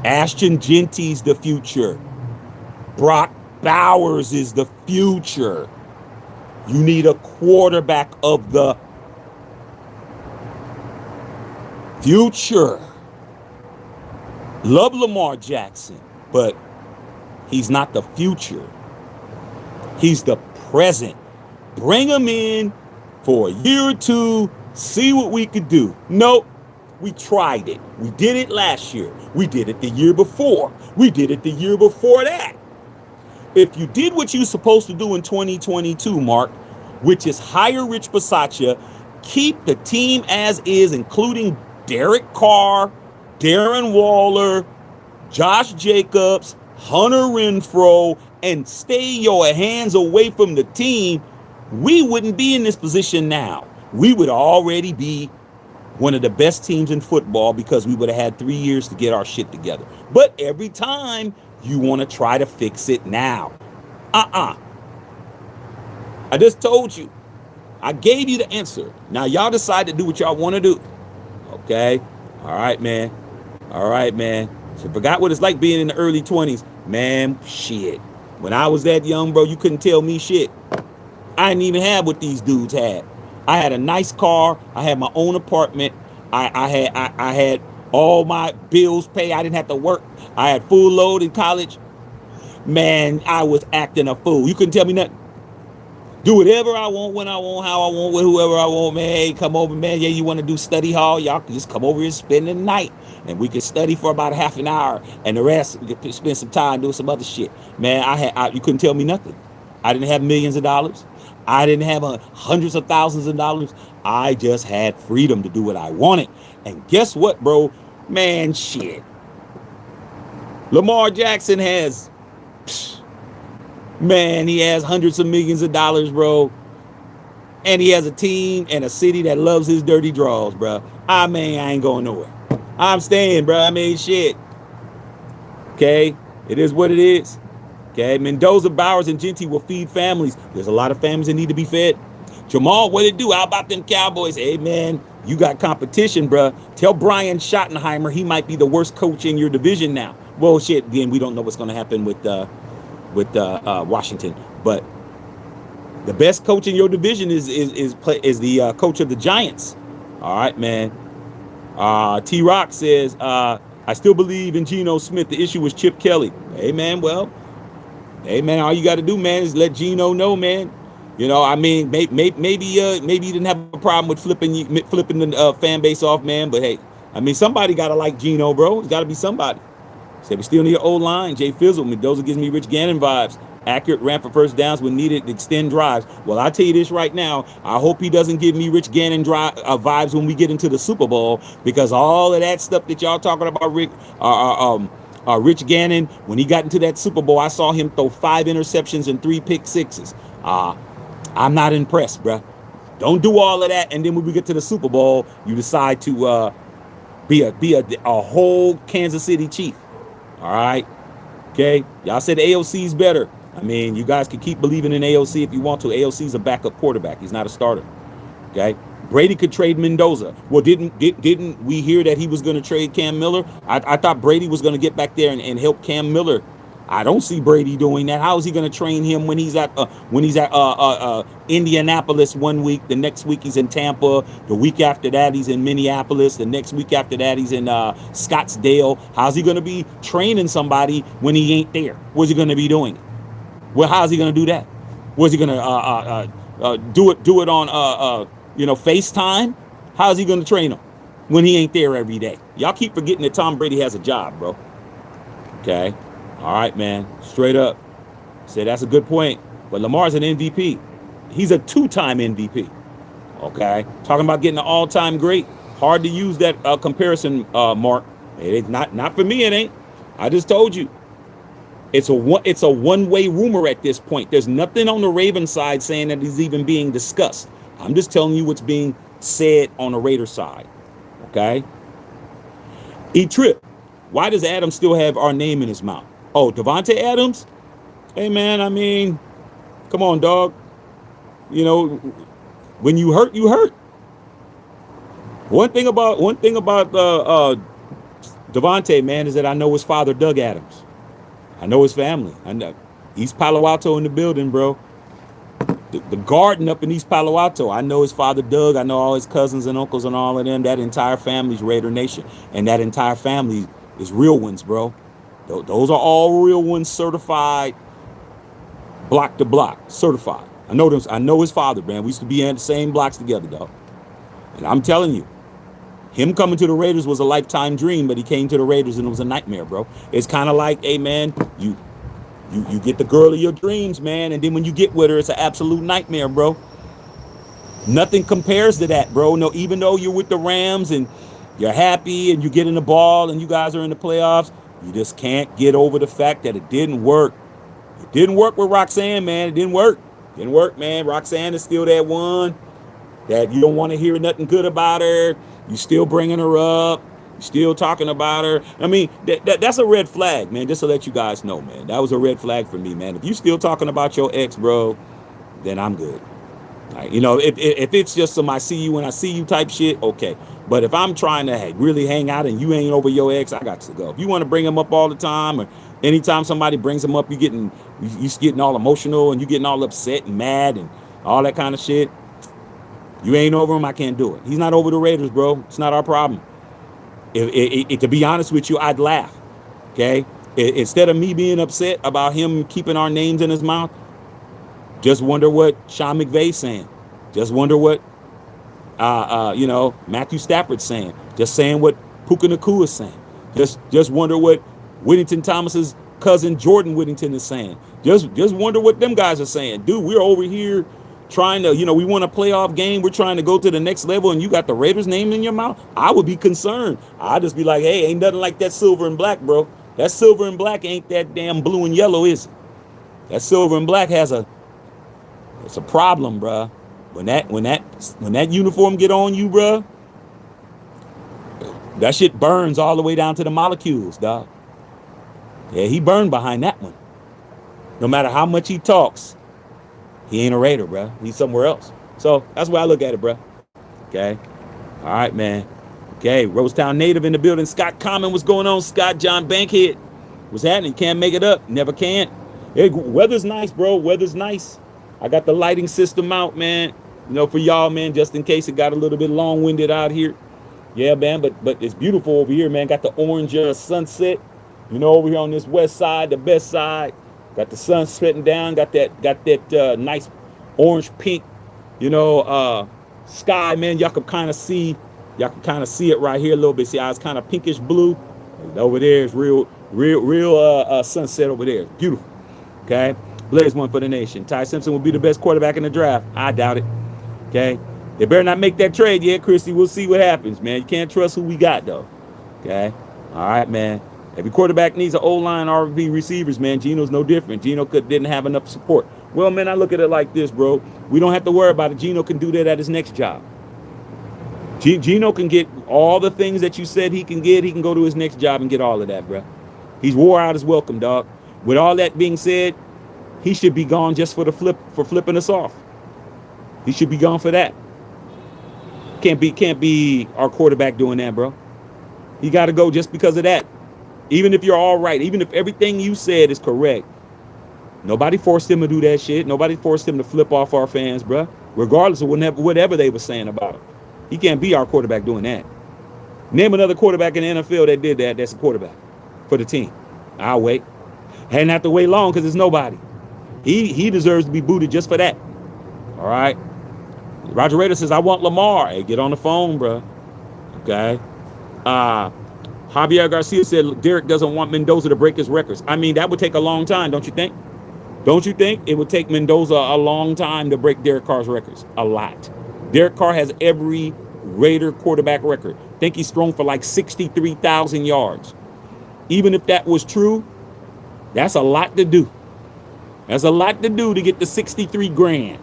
Ashton Genty's the future. Brock Bowers is the future. You need a quarterback of the future. Love Lamar Jackson, but he's not the future. He's the present. Bring him in for a year or two, see what we could do. Nope. We tried it. We did it last year. We did it the year before. We did it the year before that. If you did what you're supposed to do in 2022, Mark, which is hire Rich Bisaccia, keep the team as is, including Derek Carr, Darren Waller, Josh Jacobs, Hunter Renfrow, and stay your hands away from the team, we wouldn't be in this position now. We would already be one of the best teams in football because we would have had 3 years to get our shit together. But every time you want to try to fix it now. I just told you. I gave you the answer. Now y'all decide to do what y'all want to do. Okay? All right, man. All right, man. So forgot what it's like being in the early 20s. Man, shit. When I was that young, bro, you couldn't tell me shit. I didn't even have what these dudes had. I had a nice car. I had my own apartment. I had all my bills paid. I didn't have to work. I had full load in college. Man, I was acting a fool. You couldn't tell me nothing. Do whatever I want, when I want, how I want, with whoever I want, man. Hey, come over, man. Yeah, you want to do study hall? Y'all can just come over here and spend the night. And we could study for about half an hour. And the rest, we could spend some time doing some other shit. Man, you couldn't tell me nothing. I didn't have millions of dollars. I didn't have hundreds of thousands of dollars. I just had freedom to do what I wanted. And guess what, bro? Man, shit. Lamar Jackson has... Man, he has hundreds of millions of dollars, bro. And he has a team and a city that loves his dirty draws, bro. I mean, I ain't going nowhere. I'm staying, bro. I mean, shit. Okay? It is what it is. Okay? Mendoza, Bowers, and Genty will feed families. There's a lot of families that need to be fed. Jamal, what it do? How about them Cowboys? Hey, man, you got competition, bro. Tell Brian Schottenheimer he might be the worst coach in your division now. Well, shit, again, we don't know what's going to happen with Washington, but the best coach in your division is the coach of the Giants. All right, man. T Rock says I still believe in Geno Smith. The issue was Chip Kelly. Hey man, all you got to do, man, is let Geno know, man. You know, I mean, maybe you didn't have a problem with flipping the fan base off, man. But hey, I mean, somebody got to like Geno, bro. It's got to be somebody. Said we still need an old line. Jay Fizzle, Mendoza gives me Rich Gannon vibes. Accurate, ran for first downs when needed to extend drives. Well, I tell you this right now. I hope he doesn't give me Rich Gannon vibes when we get into the Super Bowl, because all of that stuff that y'all talking about, Rich Gannon, when he got into that Super Bowl, I saw him throw 5 interceptions and 3 pick sixes. I'm not impressed, bruh. Don't do all of that, and then when we get to the Super Bowl, you decide to be a whole Kansas City Chief. All right. Okay. Y'all said AOC's better. I mean, you guys can keep believing in AOC if you want to. AOC's a backup quarterback. He's not a starter. Okay. Brady could trade Mendoza. Well, didn't we hear that he was going to trade Cam Miller? I thought Brady was going to get back there and help Cam Miller. I don't see Brady doing that. How is he going to train him when he's at Indianapolis one week, the next week he's in Tampa, the week after that he's in Minneapolis, the next week after that he's in Scottsdale? How's he going to be training somebody when he ain't there? What's he going to be doing? Well, how's he going to do that? Was he going to do it on FaceTime? How's he going to train him when he ain't there every day? Y'all keep forgetting that Tom Brady has a job, bro. Okay. All right, man. Straight up. Say that's a good point. But Lamar's an MVP. He's a 2-time MVP. Okay. Talking about getting an all-time great. Hard to use that comparison, Mark. It's not for me, it ain't. I just told you. It's a one-way rumor at this point. There's nothing on the Ravens side saying that he's even being discussed. I'm just telling you what's being said on the Raiders side. Okay. E-Trip. Why does Adams still have our name in his mouth? Oh, Devontae Adams? Hey, man, I mean, come on, dog. You know, when you hurt, you hurt. One thing about Devontae, man, is that I know his father, Doug Adams. I know his family. I know East Palo Alto in the building, bro. The garden up in East Palo Alto. I know his father, Doug. I know all his cousins and uncles and all of them. That entire family's Raider Nation. And that entire family is real ones, bro. Those are all real ones, certified, block to block, certified. I know them. I know his father, man. We used to be in the same blocks together, dog. And I'm telling you, him coming to the Raiders was a lifetime dream, but he came to the Raiders and it was a nightmare, bro. It's kind of like, hey, man, you get the girl of your dreams, man, and then when you get with her, it's an absolute nightmare, bro. Nothing compares to that, bro. No, even though you're with the Rams and you're happy and you get in the ball and you guys are in the playoffs, you just can't get over the fact that it didn't work. It didn't work with Roxanne, man. It didn't work. Didn't work, man. Roxanne is still that one that you don't want to hear nothing good about her. You still bringing her up. You still talking about her. I mean, that's a red flag, man, just to let you guys know, man. That was a red flag for me, man. If you still talking about your ex, bro, then I'm good. Right? You know, if it's just some I see you when I see you type shit, okay. But if I'm trying to really hang out and you ain't over your ex, I got to go. If you want to bring him up all the time, or anytime somebody brings him up, you getting all emotional and you getting all upset and mad and all that kind of shit. You ain't over him, I can't do it. He's not over the Raiders, bro. It's not our problem. To be honest with you, I'd laugh. Okay? Instead of me being upset about him keeping our names in his mouth, just wonder what Sean McVay's saying. Just wonder what Matthew Stafford's saying. Just saying what Puka Nacua is saying. Just wonder what Whittington Thomas's cousin Jordan Whittington is saying. Just wonder what them guys are saying. Dude, we're over here trying to, we want a playoff game. We're trying to go to the next level and you got the Raiders name in your mouth. I would be concerned. I'd just be like, hey, ain't nothing like that silver and black, bro. That silver and black ain't that damn blue and yellow, is it? That silver and black it's a problem, bro. When that uniform get on you, bro, that shit burns all the way down to the molecules, dog. Yeah, he burned behind that one. No matter how much he talks, he ain't a Raider, bro. He's somewhere else. So that's why I look at it, bro. Okay. All right, man. Okay, Rosetown native in the building. Scott Common, what's going on? Scott John Bankhead, what's happening? Can't make it up. Never can. Hey, weather's nice, bro. Weather's nice. I got the lighting system out, man. For y'all, man, just in case it got a little bit long-winded out here. Yeah, man, but it's beautiful over here, man. Got the orange sunset. Over here on this west side, the best side. Got the sun sweating down. Got that nice orange pink, sky, man. Y'all can kind of see it right here a little bit. See how it's kind of pinkish blue? And over there is real sunset over there. It's beautiful. Okay. Blaze one for the nation. Ty Simpson will be the best quarterback in the draft. I doubt it. Okay. They better not make that trade yet, Christy. We'll see what happens, man. You can't trust who we got, though. Okay. All right, man. Every quarterback needs an O-line RB receivers, man. Geno's no different. Geno didn't have enough support. Well, man, I look at it like this, bro. We don't have to worry about it. Geno can do that at his next job. Geno can get all the things that you said he can get. He can go to his next job and get all of that, bro. He's wore out his welcome, dog. With all that being said, he should be gone just for flipping us off. He should be gone for that. Can't be our quarterback doing that, bro. He got to go just because of that. Even if you're all right, even if everything you said is correct, nobody forced him to do that shit. Nobody forced him to flip off our fans, bro. Regardless of whatever they were saying about him. He can't be our quarterback doing that. Name another quarterback in the NFL that did that. That's a quarterback for the team. I'll wait. Hadn't have to wait long because there's nobody. He deserves to be booted just for that. All right. Roger Rader says, I want Lamar. Hey, get on the phone, bro. Okay. Javier Garcia said Derek doesn't want Mendoza to break his records. I mean, that would take a long time, don't you think? Don't you think it would take Mendoza a long time to break Derek Carr's records? A lot. Derek Carr has every Raider quarterback record. I think he's thrown for like 63,000 yards. Even if that was true, that's a lot to do. That's a lot to do to get the 63 grand.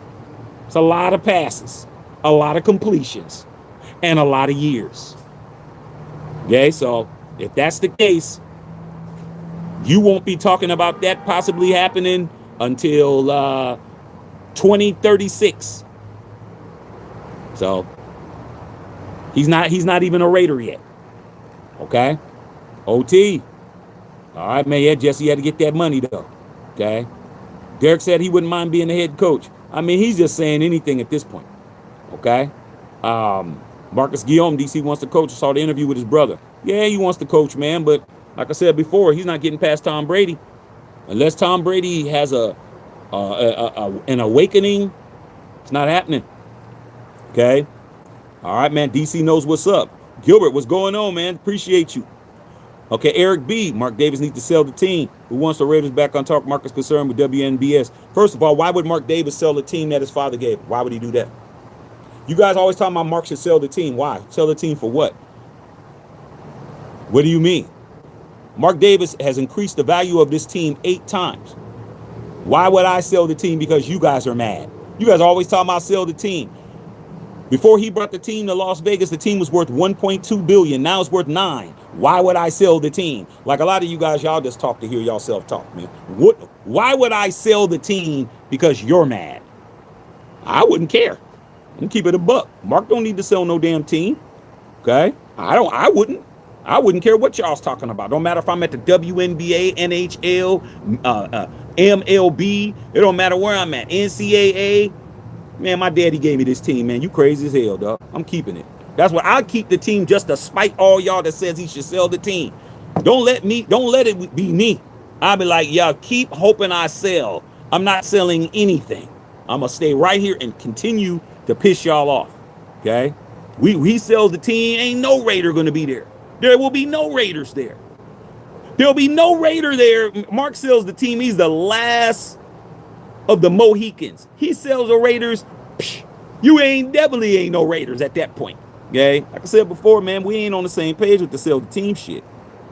It's a lot of passes, a lot of completions, and a lot of years. Okay, so if that's the case, you won't be talking about that possibly happening until 2036. So he's not even a Raider yet. Okay, OT. All right, man. Yeah, Jesse had to get that money though. Okay. Derek said he wouldn't mind being the head coach. I mean, he's just saying anything at this point. Okay. Marcus Guillaume, DC wants to coach. I saw the interview with his brother. Yeah, he wants to coach, man. But like I said before, he's not getting past Tom Brady. Unless Tom Brady has an awakening, it's not happening. Okay. All right, man. DC knows what's up. Gilbert, what's going on, man? Appreciate you. Okay, Eric B. Mark Davis needs to sell the team. Who wants the Raiders back on Talk? Marcus concerned with WNBS. First of all, why would Mark Davis sell the team that his father gave? Why would he do that? You guys always talking about Mark should sell the team. Why? Sell the team for what? What do you mean? Mark Davis has increased the value of this team 8 times. Why would I sell the team? Because you guys are mad. You guys are always talking about sell the team. Before he brought the team to Las Vegas, the team was worth $1.2 billion. Now it's worth $9 billion. Why would I sell the team? Like a lot of you guys, y'all just talk to hear y'all self-talk, man. Why would I sell the team? Because you're mad. I wouldn't care. I'm keep it a buck. Mark don't need to sell no damn team. Okay? I wouldn't care what y'all's talking about. Don't matter if I'm at the WNBA, NHL, MLB. It don't matter where I'm at. NCAA. Man, my daddy gave me this team, man. You crazy as hell, dog. I'm keeping it. That's why I keep the team just to spite all y'all that says he should sell the team. Don't let it be me. I'll be like, y'all keep hoping I sell. I'm not selling anything. I'm going to stay right here and continue to piss y'all off. Okay? He sells the team. Ain't no Raider going to be there. There will be no Raiders there. There'll be no Raider there. Mark sells the team. He's the last of the Mohicans. He sells the Raiders. You definitely ain't no Raiders at that point. Okay? Like I said before, man, we ain't on the same page with the sell the team shit.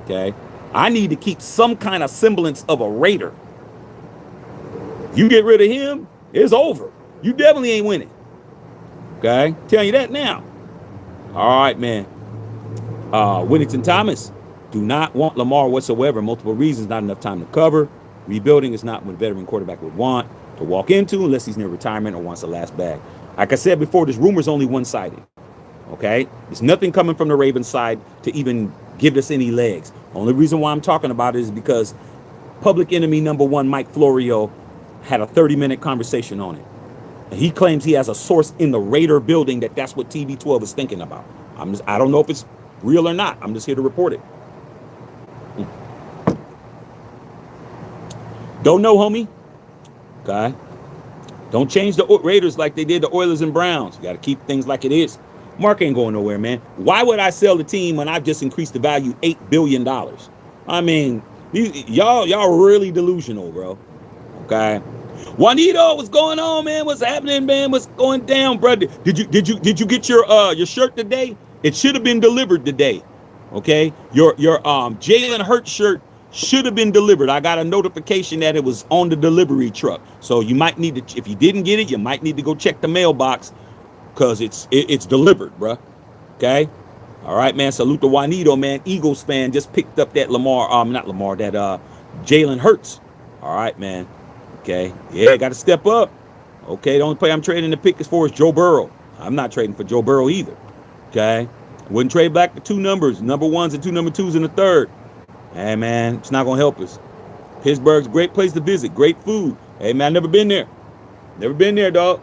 Okay? I need to keep some kind of semblance of a Raider. You get rid of him, it's over. You definitely ain't winning. Okay? Tell you that now. All right, man. Whittington Thomas, do not want Lamar whatsoever. Multiple reasons, not enough time to cover. Rebuilding is not what a veteran quarterback would want to walk into unless he's near retirement or wants the last bag. Like I said before, this rumor is only one-sided. Okay? There's nothing coming from the Ravens side to even give us any legs. Only reason why I'm talking about it is because public enemy number one, Mike Florio, had a 30-minute conversation on it. And he claims he has a source in the Raider building that's what TB12 is thinking about. I don't know if it's real or not. I'm just here to report it. Don't know, homie. Okay. Don't change the Raiders like they did the Oilers and Browns. You got to keep things like it is. Mark ain't going nowhere, man. Why would I sell the team when I've just increased the value $8 billion? I mean, y'all really delusional, bro. Okay. Juanito, what's going on, man? What's happening, man? What's going down, brother? Did you get your shirt today? It should have been delivered today. Okay? Your Jalen Hurts shirt should have been delivered. I got a notification that it was on the delivery truck. So you might need to, if you didn't get it, you might need to go check the mailbox because it's delivered, bruh. Okay? All right, man. Salute to Juanito, man. Eagles fan just picked up that not Lamar, that Jalen Hurts. All right, man. Okay. Yeah, got to step up. Okay, the only player I'm trading the pick is for is Joe Burrow. I'm not trading for Joe Burrow either. Okay. Wouldn't trade back the two numbers, number ones and two number twos in the third. Hey, man, it's not going to help us. Pittsburgh's a great place to visit. Great food. Hey, man, never been there. Never been there, dog.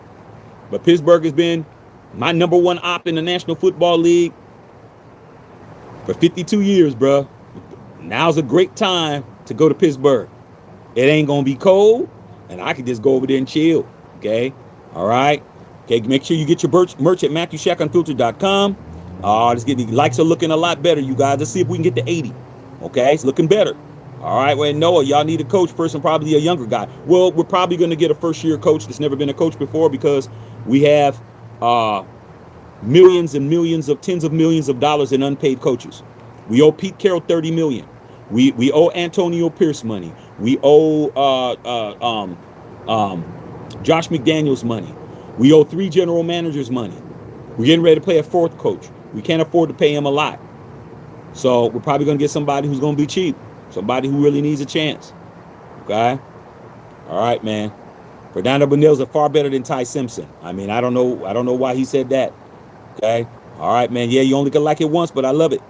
But Pittsburgh has been my number one op in the National Football League for 52 years, bro. Now's a great time to go to Pittsburgh. It ain't going to be cold, and I can just go over there and chill, okay? All right? Okay, make sure you get your merch at MatthewShackUnfiltered.com. The likes are looking a lot better, you guys. Let's see if we can get to 80, okay? It's looking better. All right, well, Noah, y'all need a coach first and probably a younger guy. Well, we're probably going to get a first-year coach that's never been a coach before because we have millions and millions of tens of millions of dollars in unpaid coaches. We owe Pete Carroll $30 million. We owe Antonio Pierce money. We owe Josh McDaniels money. We owe 3 general managers money. We're getting ready to play a 4th coach. We can't afford to pay him a lot. So we're probably going to get somebody who's going to be cheap. Somebody who really needs a chance. Okay? All right, man. Fernando Mendoza far better than Ty Simpson. I mean, I don't know why he said that. Okay? All right, man. Yeah, you only can like it once, but I love it.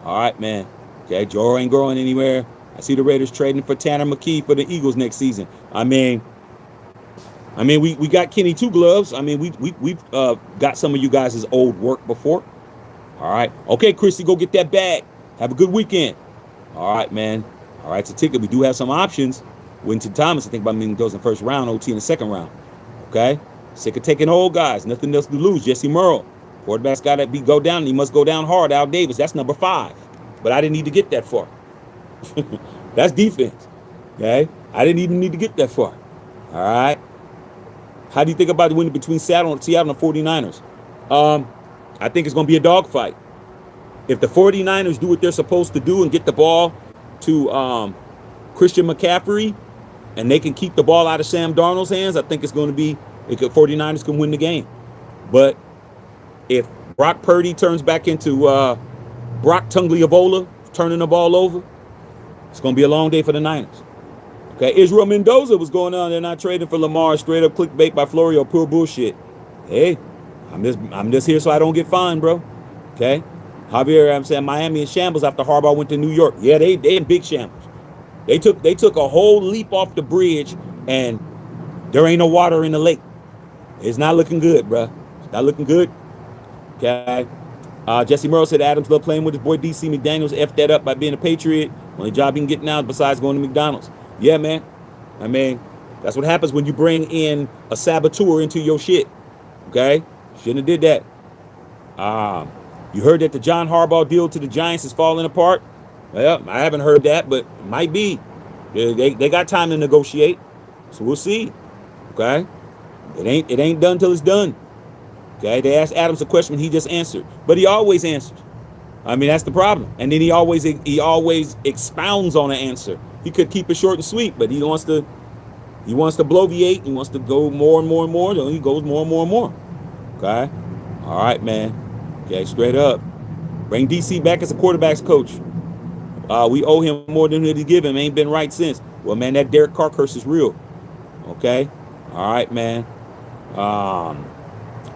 All right, man. Okay, Joe ain't growing anywhere. I see the Raiders trading for Tanner McKee for the Eagles next season. I mean, we got Kenny Two Gloves. I mean, we've got some of you guys' old work before. All right. Okay, Christy, go get that bag. Have a good weekend. All right, man. All right, it's a ticket. We do have some options. Winton Thomas, I think about Mendoza in the first round, OT in the second round. Okay? Sick of taking old guys. Nothing else to lose. Jesse Merle. Quarterback's got to go down. He must go down hard. Al Davis, that's number 5. But I didn't need to get that far. That's defense. Okay? I didn't even need to get that far. All right? How do you think about the winning between Seattle and the 49ers? I think it's going to be a dogfight. If the 49ers do what they're supposed to do and get the ball to Christian McCaffrey and they can keep the ball out of Sam Darnold's hands, I think it's going to be, 49ers can win the game. But if Brock Purdy turns back into Brock Tungliovola, turning the ball over, it's going to be a long day for the Niners. Okay, Israel Mendoza was going on. They're not trading for Lamar. Straight up clickbait by Florio. Pure bullshit. Hey, I'm just here so I don't get fined, bro. Okay, Javier, I'm saying Miami in shambles after Harbaugh went to New York. Yeah, they in big shambles. They took a whole leap off the bridge, and there ain't no water in the lake. It's not looking good, bro. It's not looking good. Okay. Jesse Merle said Adams loved playing with his boy DC McDaniels. F that up by being a Patriot. Only job he can get now besides going to McDonald's. Yeah, man. I mean, that's what happens when you bring in a saboteur into your shit. Okay? Shouldn't have did that. You heard that the John Harbaugh deal to the Giants is falling apart? Well, I haven't heard that, but it might be. They got time to negotiate. So we'll see. Okay? It ain't done till it's done. Okay? They asked Adams a question he just answered. But he always answers. I mean, that's the problem. And then he always expounds on an answer. He could keep it short and sweet, but he wants to bloviate. He wants to go more and more and more. So he goes more and more and more. Okay? All right, man. Okay, straight up. Bring DC back as a quarterback's coach. We owe him more than we give him. Ain't been right since. Well, man, that Derek Carr curse is real. Okay? All right, man.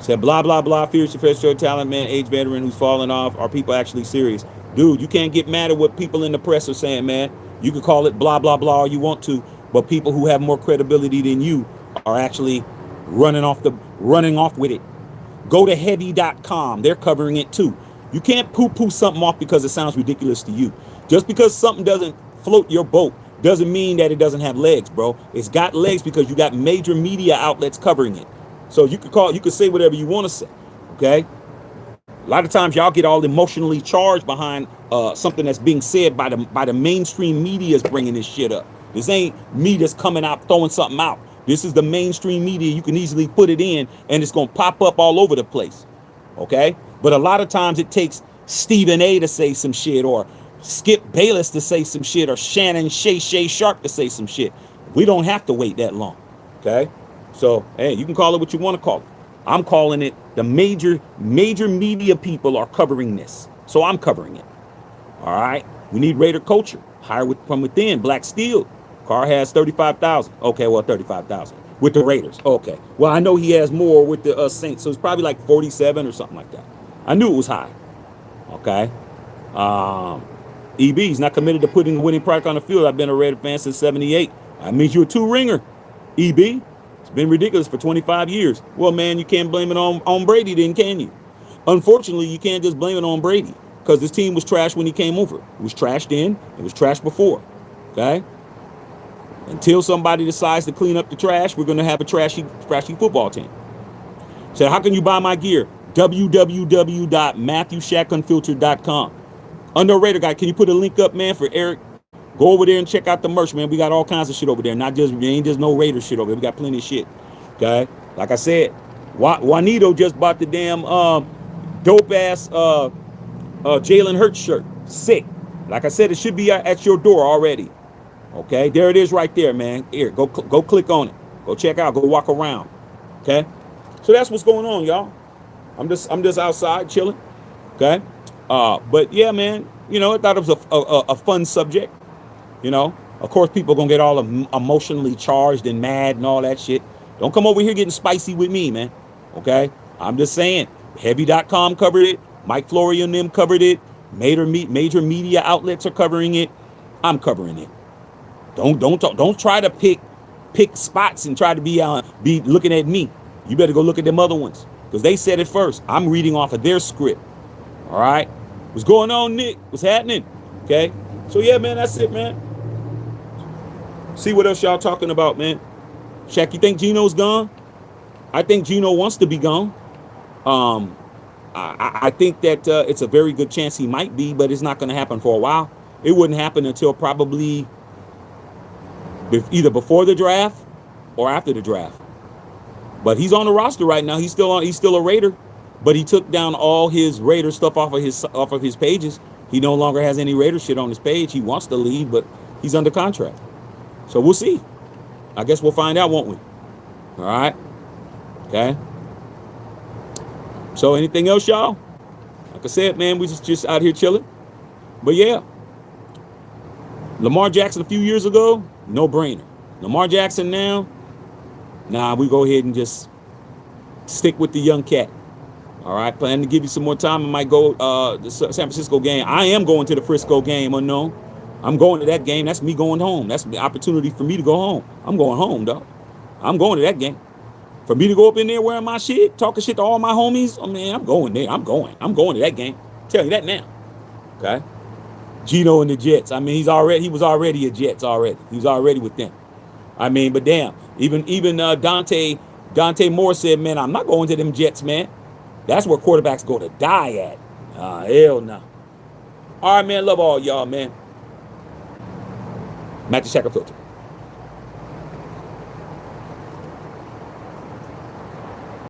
Said blah, blah, blah. Fears your fresh show talent, man. Age veteran who's falling off. Are people actually serious? Dude, you can't get mad at what people in the press are saying, man. You can call it blah, blah, blah all you want to, but people who have more credibility than you are actually running off with it. Go to heavy.com. They're covering it too. You can't poo-poo something off because it sounds ridiculous to you. Just because something doesn't float your boat doesn't mean that it doesn't have legs, bro. It's got legs because you got major media outlets covering it. So you could say whatever you want to say, okay? A lot of times y'all get all emotionally charged behind something that's being said by the mainstream media is bringing this shit up. This ain't me just coming out throwing something out. This is the mainstream media. You can easily put it in and it's gonna pop up all over the place, okay? But a lot of times it takes Stephen A to say some shit, or Skip Bayless to say some shit, or Shannon Shay Sharp to say some shit. We don't have to wait that long, okay? So, hey, you can call it what you want to call it. I'm calling it the major media people are covering this. So I'm covering it. All right. We need Raider culture. Hire from within. Black Steel. Carr has 35,000. Okay, well, 35,000 with the Raiders. Okay. Well, I know he has more with the Saints, so it's probably like 47 or something like that. I knew it was high. Okay. EB's not committed to putting the winning product on the field. I've been a Raider fan since 78. That means you're a two-ringer, EB. It's been ridiculous for 25 years. Well, man, you can't blame it on Brady then, can you? Unfortunately, you can't just blame it on Brady because this team was trash when he came over. It was trashed in. It was trashed before. Okay? Until somebody decides to clean up the trash, we're going to have a trashy football team. So how can you buy my gear? www.matthewshackunfiltered.com. Under Raider Guy, can you put a link up, man, for Eric? Go over there and check out the merch, man. We got all kinds of shit over there. Not just, ain't just no Raider shit over there. We got plenty of shit. Okay? Like I said, Juanito just bought the damn dope-ass Jalen Hurts shirt. Sick. Like I said, it should be at your door already. Okay? There it is right there, man. Here, go click on it. Go check out. Go walk around. Okay? So that's what's going on, y'all. I'm just outside chilling. Okay? But yeah, man, you know, I thought it was a fun subject. You know, of course, people gonna get all emotionally charged and mad and all that shit. Don't come over here getting spicy with me, man. Okay? I'm just saying, Heavy.com covered it. Mike Flory and them covered it. Major media outlets are covering it. I'm covering it. Don't try to pick spots and try to be looking at me. You better go look at them other ones because they said it first. I'm reading off of their script. All right? What's going on, Nick? What's happening? Okay? So yeah, man, that's it, man. See what else y'all talking about, man. Shaq, you think Geno's gone? I think Geno wants to be gone. I think that it's a very good chance he might be, but it's not going to happen for a while. It wouldn't happen until probably either before the draft or after the draft. But he's on the roster right now. He's still a Raider, but he took down all his Raider stuff off of his pages. He no longer has any Raider shit on his page. He wants to leave, but he's under contract. So we'll see. I guess we'll find out, won't we? All right. Okay. So anything else, y'all? Like I said, man, we just out here chilling. But yeah, Lamar Jackson a few years ago, no brainer. Lamar Jackson now, nah, we go ahead and just stick with the young cat. All right, plan to give you some more time. I might go the San Francisco game. I am going to the Frisco game, unknown. I'm going to that game. That's me going home. That's the opportunity for me to go home. I'm going home, dog. I'm going to that game. For me to go up in there wearing my shit, talking shit to all my homies, I mean, I'm going there. I'm going to that game. Tell you that now. Okay? Geno and the Jets. I mean, he was already a Jets already. He was already with them. I mean, but damn, even Dante Moore said, man, I'm not going to them Jets, man. That's where quarterbacks go to die at. Hell no. All right, man. Love all y'all, man. Matthew Shackunfiltered.